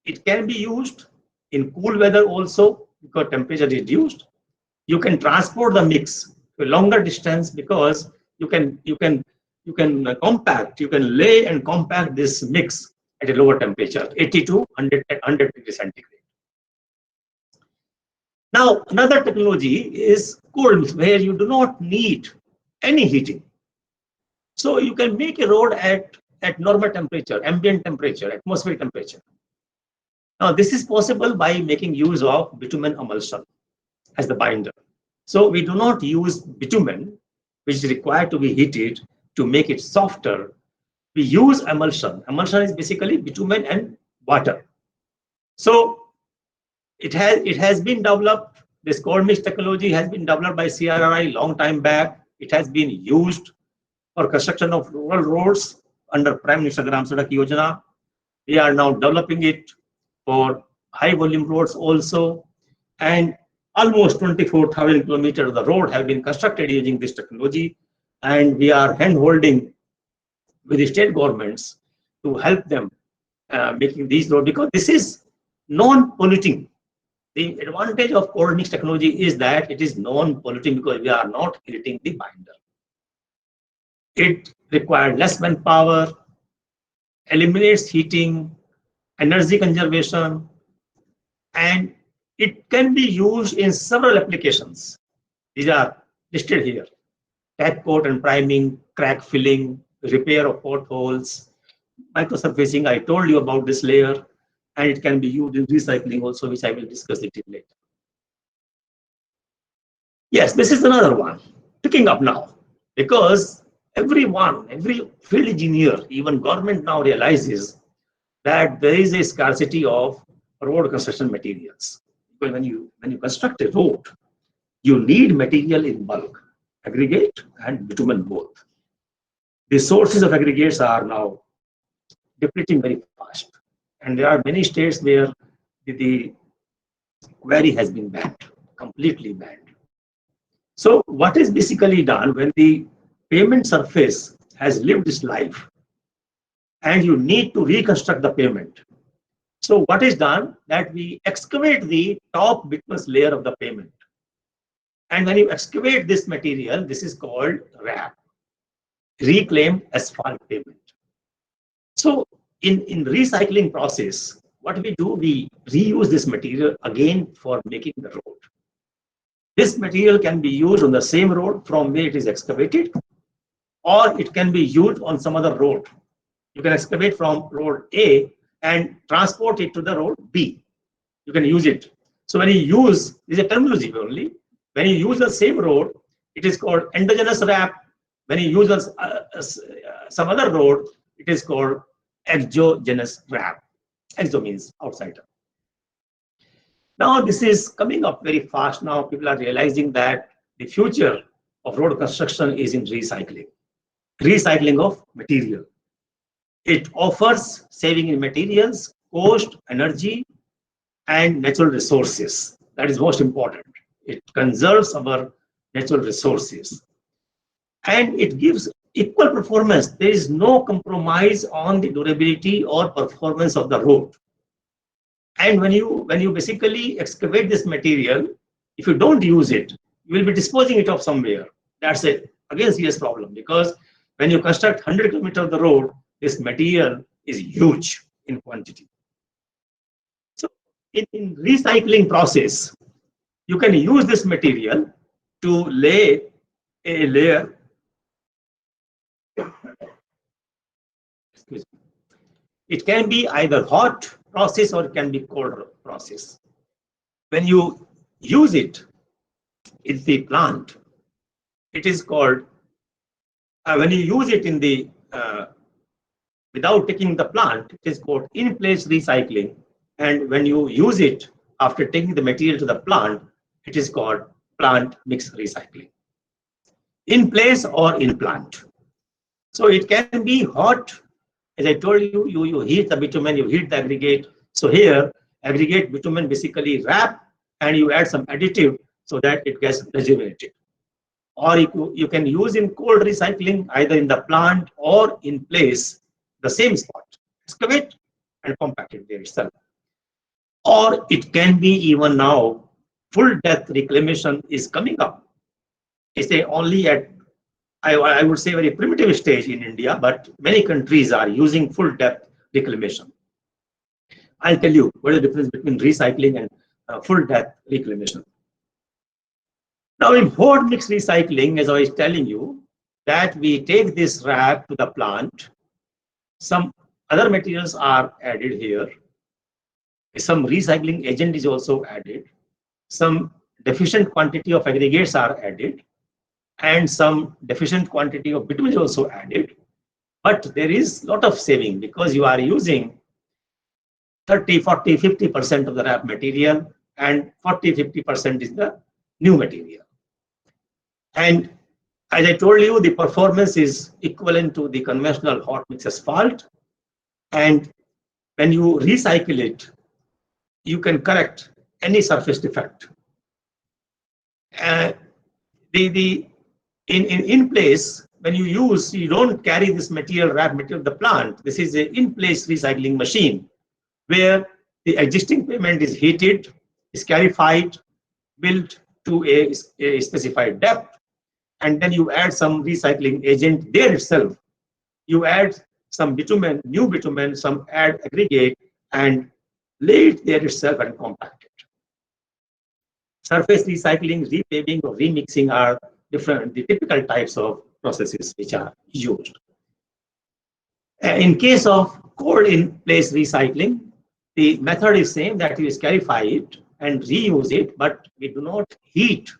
it can be used in cool weather also, because temperature is reduced. You can transport the mix to a longer distance, because you can lay and compact this mix at a lower temperature, 80 to 100 degrees centigrade. Now, another technology is cold mix, where you do not need any heating. So you can make a road at normal temperature, ambient temperature, atmospheric temperature. Now, this is possible by making use of bitumen emulsion as the binder. So we do not use bitumen, which is required to be heated, to make it softer. We use emulsion. Emulsion is basically bitumen and water. So it has been developed. This cold mix technology has been developed by CRRI long time back. It has been used for construction of rural roads under Prime Minister Gram Sadak Yojana. We are now developing it for high volume roads also, and almost 24,000 kilometers of the road have been constructed using this technology, and we are hand-holding with the state governments to help them making these roads, because this is non-polluting. The advantage of cold mix technology is that it is non-polluting, because we are not heating the binder. It requires less manpower, eliminates heating, energy conservation, and it can be used in several applications. These are listed here: tack coat and priming, crack filling, repair of potholes, microsurfacing. I told you about this layer, and it can be used in recycling also, which I will discuss it later. Yes, this is another one picking up now, because every field engineer, even government now realizes that there is a scarcity of road construction materials. Because when you construct a road, you need material in bulk, aggregate and bitumen both. The sources of aggregates are now depleting very fast, and there are many states where the quarry has been banned, completely banned. So what is basically done when the pavement surface has lived its life and you need to reconstruct the pavement? So what is done that we excavate the top bituminous layer of the pavement. And when you excavate this material, this is called RAP, reclaimed asphalt pavement. So in recycling process, what we do, we reuse this material again for making the road. This material can be used on the same road from where it is excavated, or it can be used on some other road. You can excavate from road A and transport it to the road B. You can use it. So when you use, this is a terminology only, when you use the same road, it is called endogenous RAP. When you use some other road, it is called exogenous RAP. Exo means outsider. Now this is coming up very fast. Now people are realizing that the future of road construction is in recycling. Recycling of material. It offers saving in materials, cost, energy, and natural resources. That is most important. It conserves our natural resources. And it gives equal performance. There is no compromise on the durability or performance of the road. And when you basically excavate this material, if you don't use it, you will be disposing it off somewhere. That's it. Again, serious problem, because when you construct 100 kilometers of the road, this material is huge in quantity. So in recycling process, you can use this material to lay a layer. Excuse me. It can be either hot process or it can be cold process. When you use it in the plant, it is called, when you use it in the, without taking the plant, it is called in-place recycling. And when you use it after taking the material to the plant, it is called plant mix recycling. In place or in plant. So it can be hot. As I told you, you heat the bitumen, you heat the aggregate. So here, aggregate bitumen basically wrap and you add some additive so that it gets rejuvenated. Or you can use in cold recycling, either in the plant or in place, the same spot. Excavate and compact it there itself. Or it can be even now, full depth reclamation is coming up. It's only at, I would say, very primitive stage in India, but many countries are using full depth reclamation. I'll tell you what is the difference between recycling and full depth reclamation. Now in hot mix recycling, as I was telling you, that we take this RAP to the plant, some other materials are added here, some recycling agent is also added, some deficient quantity of aggregates are added, and some deficient quantity of bitumen is also added. But there is a lot of saving because you are using 30, 40, 50% of the RAP material and 40, 50% is the new material. And as I told you, the performance is equivalent to the conventional hot mix asphalt. And when you recycle it, you can correct any surface defect. In place, when you use, you don't carry this material, RAP material, the plant. This is an in-place recycling machine where the existing pavement is heated, is scarified, built to a specified depth, and then you add some recycling agent there itself. You add some bitumen, new bitumen, some add aggregate, and lay it there itself and compact it. Surface recycling, repaving, or remixing are different, the typical types of processes which are used. In case of cold in-place recycling, the method is same, that you scarify it and reuse it, but we do not heat.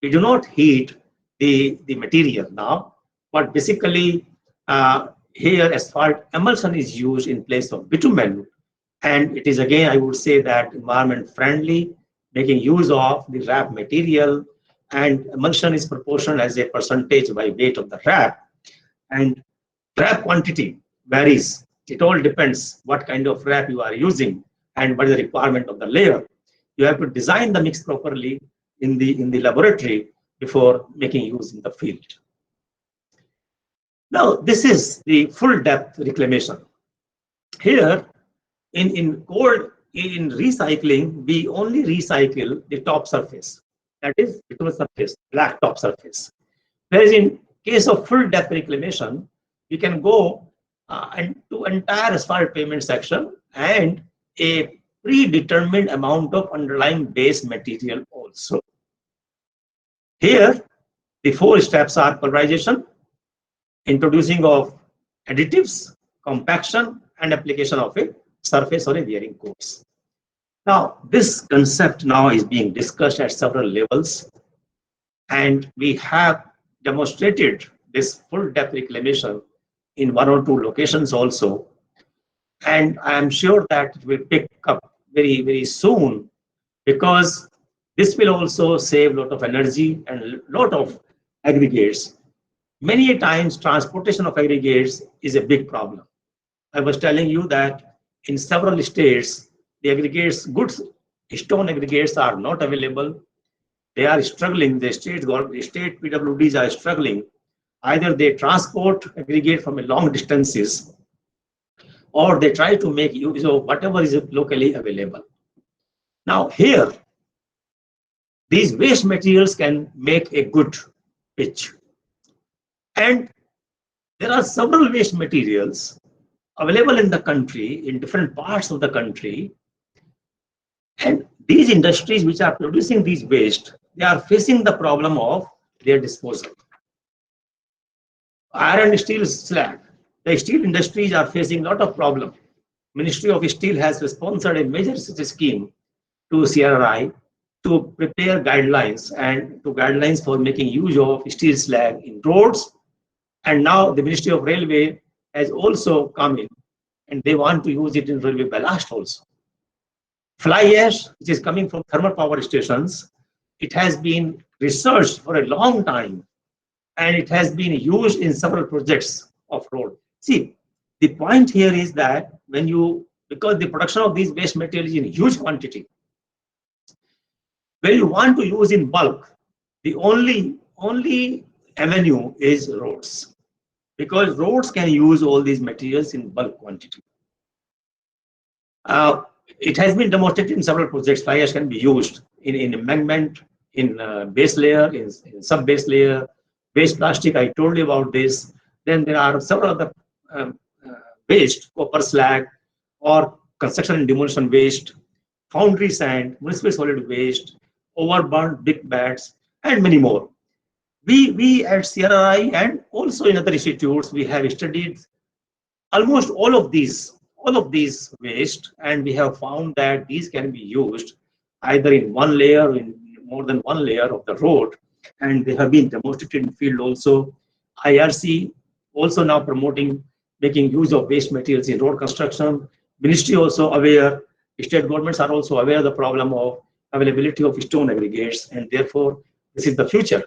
We do not heat the material now, but basically here asphalt emulsion is used in place of bitumen, and it is again, I would say, that environment friendly, making use of the wrap material, and emulsion is proportional as a percentage by weight of the wrap, and wrap quantity varies. It all depends what kind of wrap you are using and what is the requirement of the layer. You have to design the mix properly in the laboratory before making use in the field. Now, this is the full depth reclamation. Here, in recycling, we only recycle the top surface, that is bitumen surface, black top surface. Whereas in case of full depth reclamation, you can go to entire asphalt pavement section and a predetermined amount of underlying base material also. Here, the 4 steps are pulverization, introducing of additives, compaction, and application of a surface or a wearing coats. Now, this concept now is being discussed at several levels, and we have demonstrated this full depth reclamation in 1 or 2 locations also. And I am sure that it will pick up very, very soon, because this will also save a lot of energy and a lot of aggregates. Many times transportation of aggregates is a big problem. I was telling you that in several states, the aggregates, good stone aggregates are not available. They are struggling. The state PWDs are struggling. Either they transport aggregate from a long distances, or they try to make use of whatever is locally available. Now here, these waste materials can make a good pitch. And there are several waste materials available in the country, in different parts of the country. And these industries which are producing these waste, they are facing the problem of their disposal. Iron, steel, slag. The steel industries are facing a lot of problem. Ministry of Steel has sponsored a major scheme to CRRI to prepare guidelines for making use of steel slag in roads. And now the Ministry of Railway has also come in, and they want to use it in railway ballast also. Fly ash, which is coming from thermal power stations, it has been researched for a long time, and it has been used in several projects of road. See, the point here is that because the production of these waste materials in huge quantity, when you want to use in bulk, the only avenue is roads, because roads can use all these materials in bulk quantity. It has been demonstrated in several projects. Fly ash can be used in embankment, in base layer, in sub-base layer, waste plastic, I told you about this. Then there are several other waste, copper slag, or construction and demolition waste, foundry sand, municipal solid waste, overburnt big bats, and many more. We at CRRI and also in other institutes, we have studied almost all of these waste, and we have found that these can be used either in one layer, in more than one layer of the road, and they have been demonstrated in field also. IRC also now promoting making use of waste materials in road construction. Ministry also aware, state governments are also aware of the problem of availability of stone aggregates, and therefore this is the future.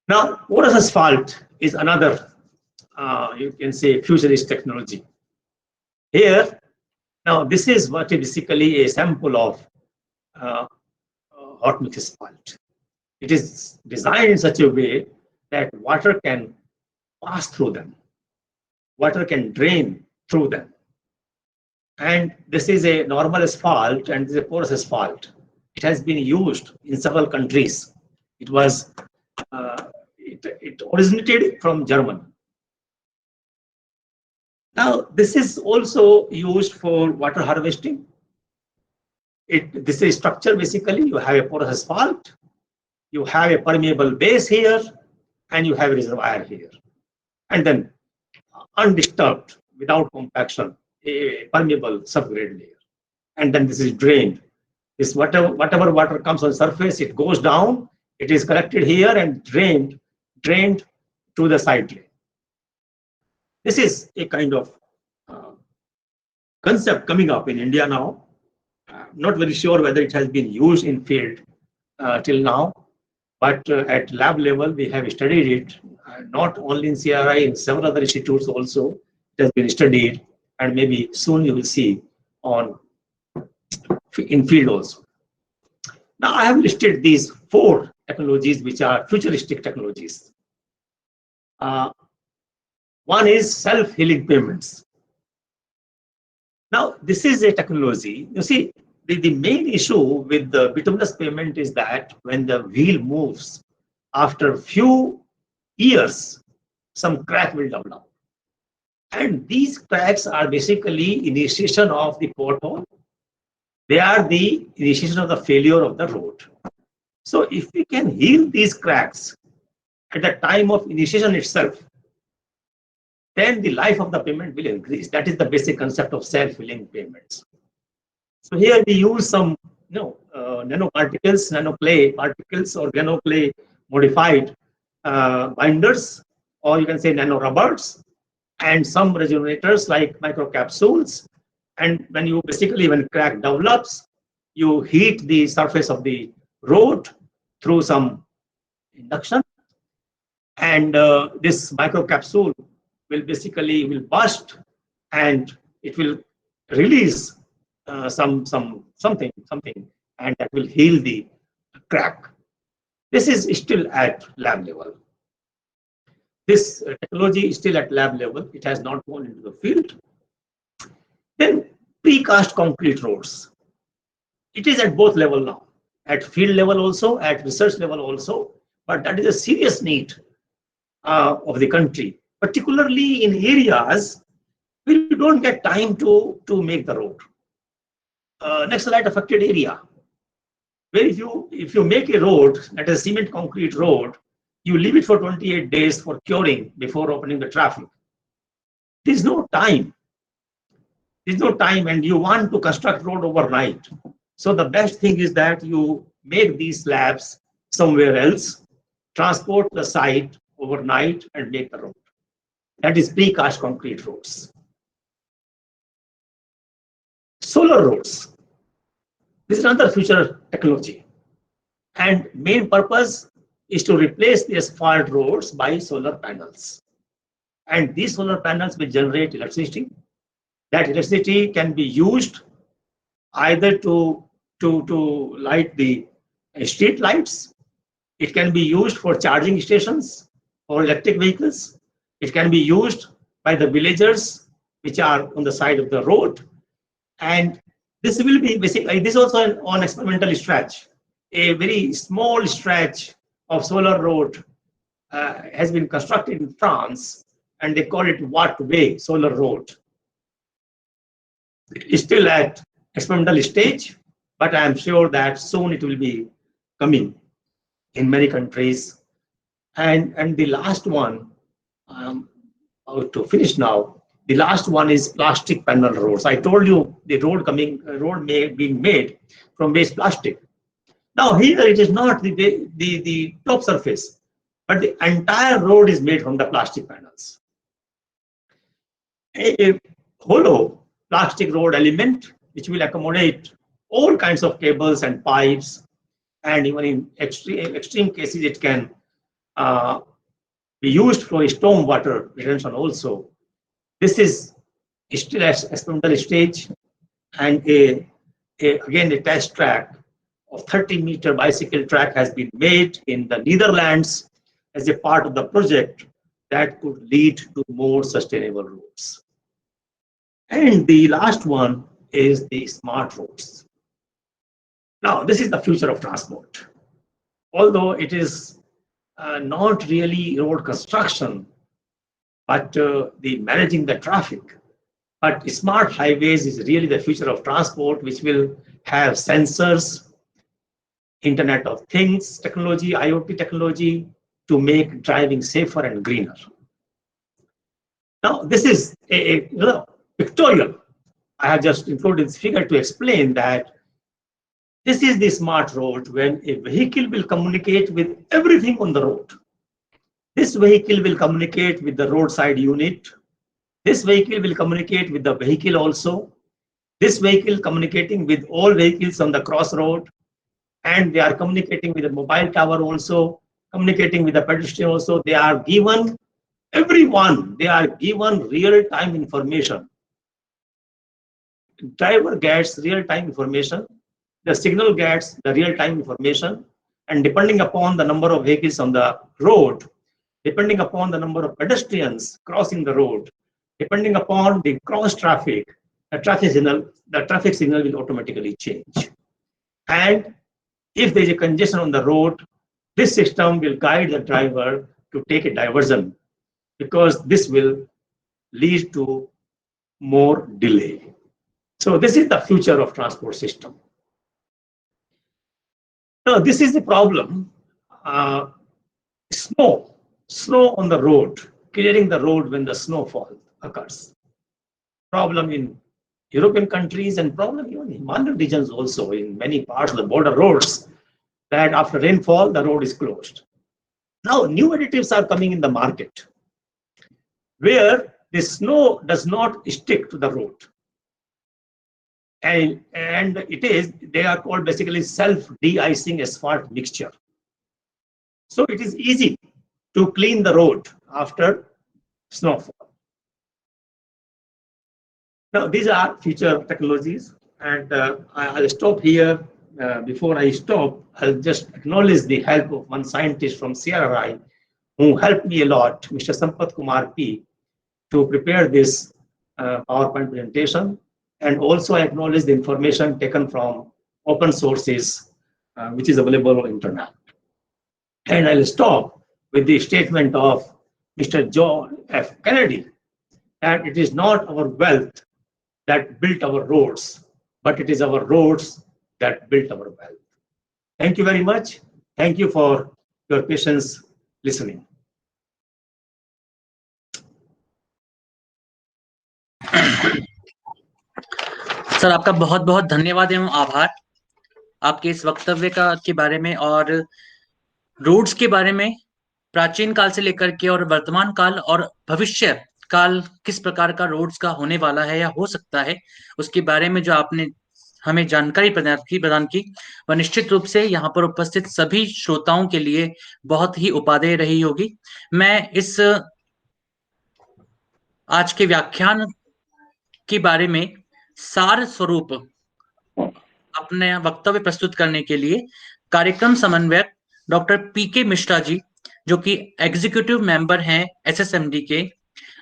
Now, porous asphalt is another, you can say, futurist technology. Here, now this is what is basically a sample of hot mix asphalt. It is designed in such a way that water can pass through them, water can drain through them. And this is a normal asphalt, and this is a porous asphalt. It has been used in several countries. It was it originated from Germany. Now, this is also used for water harvesting. This is structure basically. You have a porous asphalt, you have a permeable base here, and you have a reservoir here. And then undisturbed, without compaction, a permeable subgrade layer. And then this is drained. This whatever water comes on surface, it goes down, it is collected here and drained to the side layer. This is a kind of concept coming up in India now. Not very sure whether it has been used in field till now, but at lab level we have studied it, not only in CRI, in several other institutes also it has been studied, and maybe soon you will see in field also. Now I have listed these 4 technologies which are futuristic technologies. One is self-healing payments. Now this is a technology, you see, the main issue with the bituminous pavement is that when the wheel moves, after few years, some crack will develop. And these cracks are basically initiation of the pothole. They are the initiation of the failure of the road. So if we can heal these cracks at the time of initiation itself, then the life of the pavement will increase. That is the basic concept of self-healing pavements. So here we use some nanoparticles, nanoclay particles, or nanoclay modified binders, or you can say nanorubbers, and some regenerators like microcapsules. And when you basically, when crack develops, you heat the surface of the road through some induction, and this microcapsule will basically burst, and it will release something, and that will heal the crack. This is still at lab level. This technology is still at lab level. It has not gone into the field. Then precast concrete roads. It is at both level now, at field level also, at research level also, but that is a serious need of the country, particularly in areas where you don't get time to make the road. Naxalite affected area, where if you make a road, that is a cement concrete road, you leave it for 28 days for curing before opening the traffic. There's no time. There's no time, and you want to construct road overnight. So the best thing is that you make these slabs somewhere else, transport the site overnight, and make the road. That is precast concrete roads. Solar roads. This is another future technology, and main purpose is to replace the asphalt roads by solar panels. And these solar panels will generate electricity. That electricity can be used either to light the street lights. It can be used for charging stations or electric vehicles. It can be used by the villagers which are on the side of the road. And this will be basically, this is also on experimental stretch. A very small stretch of solar road has been constructed in France, and they call it Wattway Solar Road. It's still at experimental stage, but I am sure that soon it will be coming in many countries. And the last one, to finish now, the last one is plastic panel roads. I told you the road being made from waste plastic. Now here it is not the top surface, but the entire road is made from the plastic panels. A hollow plastic road element which will accommodate all kinds of cables and pipes, and even in extreme cases it can be used for storm water retention also. This is still at experimental stage, and again a test track of 30-meter bicycle track has been made in the Netherlands as a part of the project that could lead to more sustainable roads. And the last one is the smart roads. Now, this is the future of transport. Although it is not really road construction, but the managing the traffic. But smart highways is really the future of transport, which will have sensors, Internet of Things technology, IoT technology, to make driving safer and greener. Now, this is a pictorial. I have just included this figure to explain that this is the smart road when a vehicle will communicate with everything on the road. This vehicle will communicate with the roadside unit, This vehicle will communicate with the vehicle also. This vehicle communicating with all vehicles on the crossroad, and they are communicating with the mobile tower also, communicating with the pedestrian also. They are given, everyone, they are given real-time information. Driver gets real-time information, the signal gets the real-time information, and depending upon the number of vehicles on the road, depending upon the number of pedestrians crossing the road, depending upon the cross traffic, the traffic signal will automatically change. And if there is a congestion on the road, this system will guide the driver to take a diversion, because this will lead to more delay. So this is the future of transport system. Now this is the problem. Snow on the road, clearing the road when the snowfall occurs. Problem in European countries and problem even in Himalayan regions also, in many parts of the border roads, that after rainfall, the road is closed. Now, new additives are coming in the market where the snow does not stick to the road. And they are called basically self-de-icing asphalt mixture. So it is easy to clean the road after snowfall. Now, these are future technologies, and I'll stop here. Before I stop, I'll just acknowledge the help of one scientist from CRRI who helped me a lot, Mr. Sampath Kumar P, to prepare this PowerPoint presentation. And also I acknowledge the information taken from open sources, which is available on internet. And I'll stop with the statement of Mr. John F. Kennedy, that it is not our wealth that built our roads, but it is our roads that built our wealth. Thank you very much. Thank you for your patience listening. Sir, आपका बहुत बहुत धन्यवाद एवं आभार आपके इस वक्तव्य के बारे में और रोड्स के बारे में, प्राचीन काल से लेकर के और वर्तमान काल और भविष्य काल किस प्रकार का रोड्स का होने वाला है या हो सकता है, उसके बारे में जो आपने हमें जानकारी प्रदान की वह निश्चित रूप से यहाँ पर उपस्थित सभी श्रोताओं के लिए बहुत ही उपादेय रही होगी। मैं इस आज के व्याख्यान के बारे में सार स्वरूप अपने वक्तव्य प्रस्तुत करने के लिए कार्यक्रम समन्वयक डॉक्टर पीके मिश्रा जी, जो कि एग्जीक्यूटिव मेंबर हैं एसएसएमडी के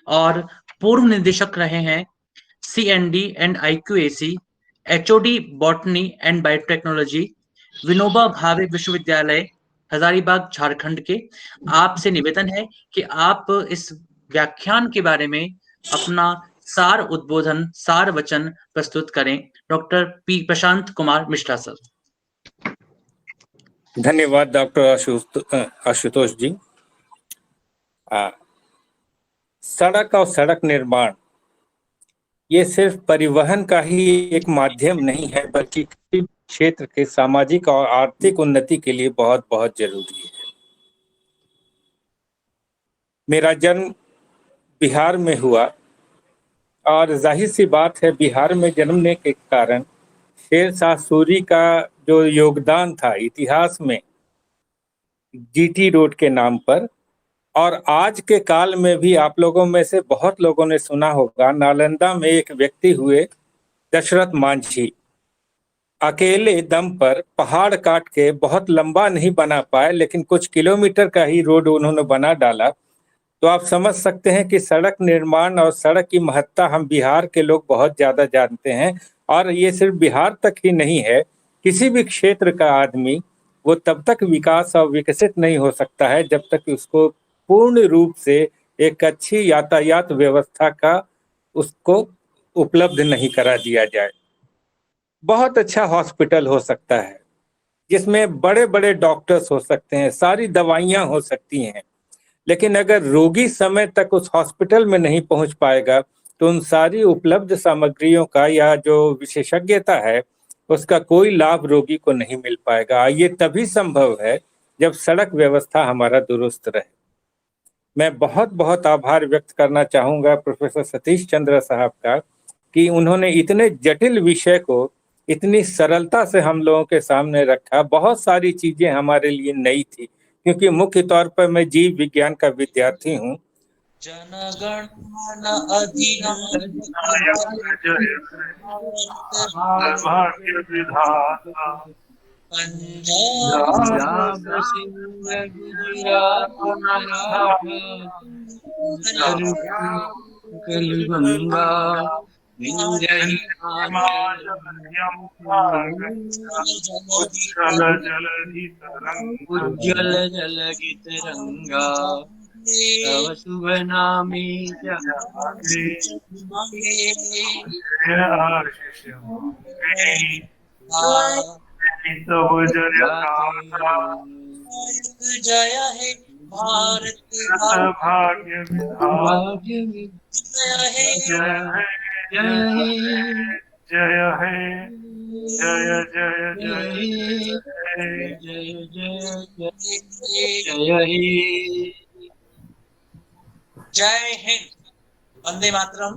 और पूर्व निदेशक रहे हैं C&D and IQAC, HOD botany and biotechnology, Vinoba Bhave विश्वविद्यालय हजारीबाग झारखंड के, आपसे निवेदन है कि आप इस व्याख्यान के बारे में अपना सार उद्बोधन, सार वचन प्रस्तुत करें। Doctor P Prashant Kumar Mishra sir. धन्यवाद डॉक्टर आशुतोष जी। सड़क और सड़क निर्माण ये सिर्फ परिवहन का ही एक माध्यम नहीं है, बल्कि क्षेत्र के सामाजिक और आर्थिक उन्नति के लिए बहुत बहुत जरूरी है। मेरा जन्म बिहार में हुआ और जाहिर सी बात है, बिहार में जन्मने के कारण शेर शाह सूरी का जो योगदान था इतिहास में जीटी रोड के नाम पर, और आज के काल में भी आप लोगों में से बहुत लोगों ने सुना होगा, नालंदा में एक व्यक्ति हुए दशरथ मांझी, अकेले दम पर पहाड़ काट के बहुत लंबा नहीं बना पाए, लेकिन कुछ किलोमीटर का ही रोड उन्होंने बना डाला। तो आप समझ सकते हैं कि सड़क निर्माण और सड़क की महत्ता हम बिहार के लोग बहुत ज़्यादा जानते हैं। और ये सिर्फ बिहार तक ही नहीं है, किसी भी क्षेत्र का आदमी वो तब तक विकास और विकसित नहीं हो सकता है जब तक उसको पूर्ण रूप से एक अच्छी यातायात व्यवस्था का उसको उपलब्ध नहीं करा दिया जाए। बहुत अच्छा हॉस्पिटल हो सकता है जिसमें बड़े बड़े डॉक्टर्स हो सकते हैं, सारी दवाइयाँ हो सकती हैं, लेकिन अगर रोगी समय तक उस हॉस्पिटल में नहीं पहुंच पाएगा तो उन सारी उपलब्ध सामग्रियों का या जो विशेषज्ञता है उसका कोई लाभ रोगी को नहीं मिल पाएगा। ये तभी संभव है जब सड़क व्यवस्था हमारा दुरुस्त रहे। मैं बहुत बहुत आभार व्यक्त करना चाहूँगा प्रोफेसर सतीश चंद्र साहब का कि उन्होंने इतने जटिल विषय को इतनी सरलता से हम लोगों के सामने रखा। बहुत सारी चीजें हमारे लिए नई थी, क्योंकि मुख्य तौर पर मैं जीव विज्ञान का विद्यार्थी हूँ। जनगण मन भाग्य विधाता पंजाब सिंध गुजरात मराठा उत्कल गंगा विंध्य उज्जवल जलधि तरंगा उज्जवल जलधि तरंगा तव शुभ नामे जहांगे आशीष मांगे तब जय गाथा जय हे भारत भाग्य विधाता भाग्य जय हे जय है जय जय है जय जय जय जय जय हे जय हिंद, वंदे मातरम।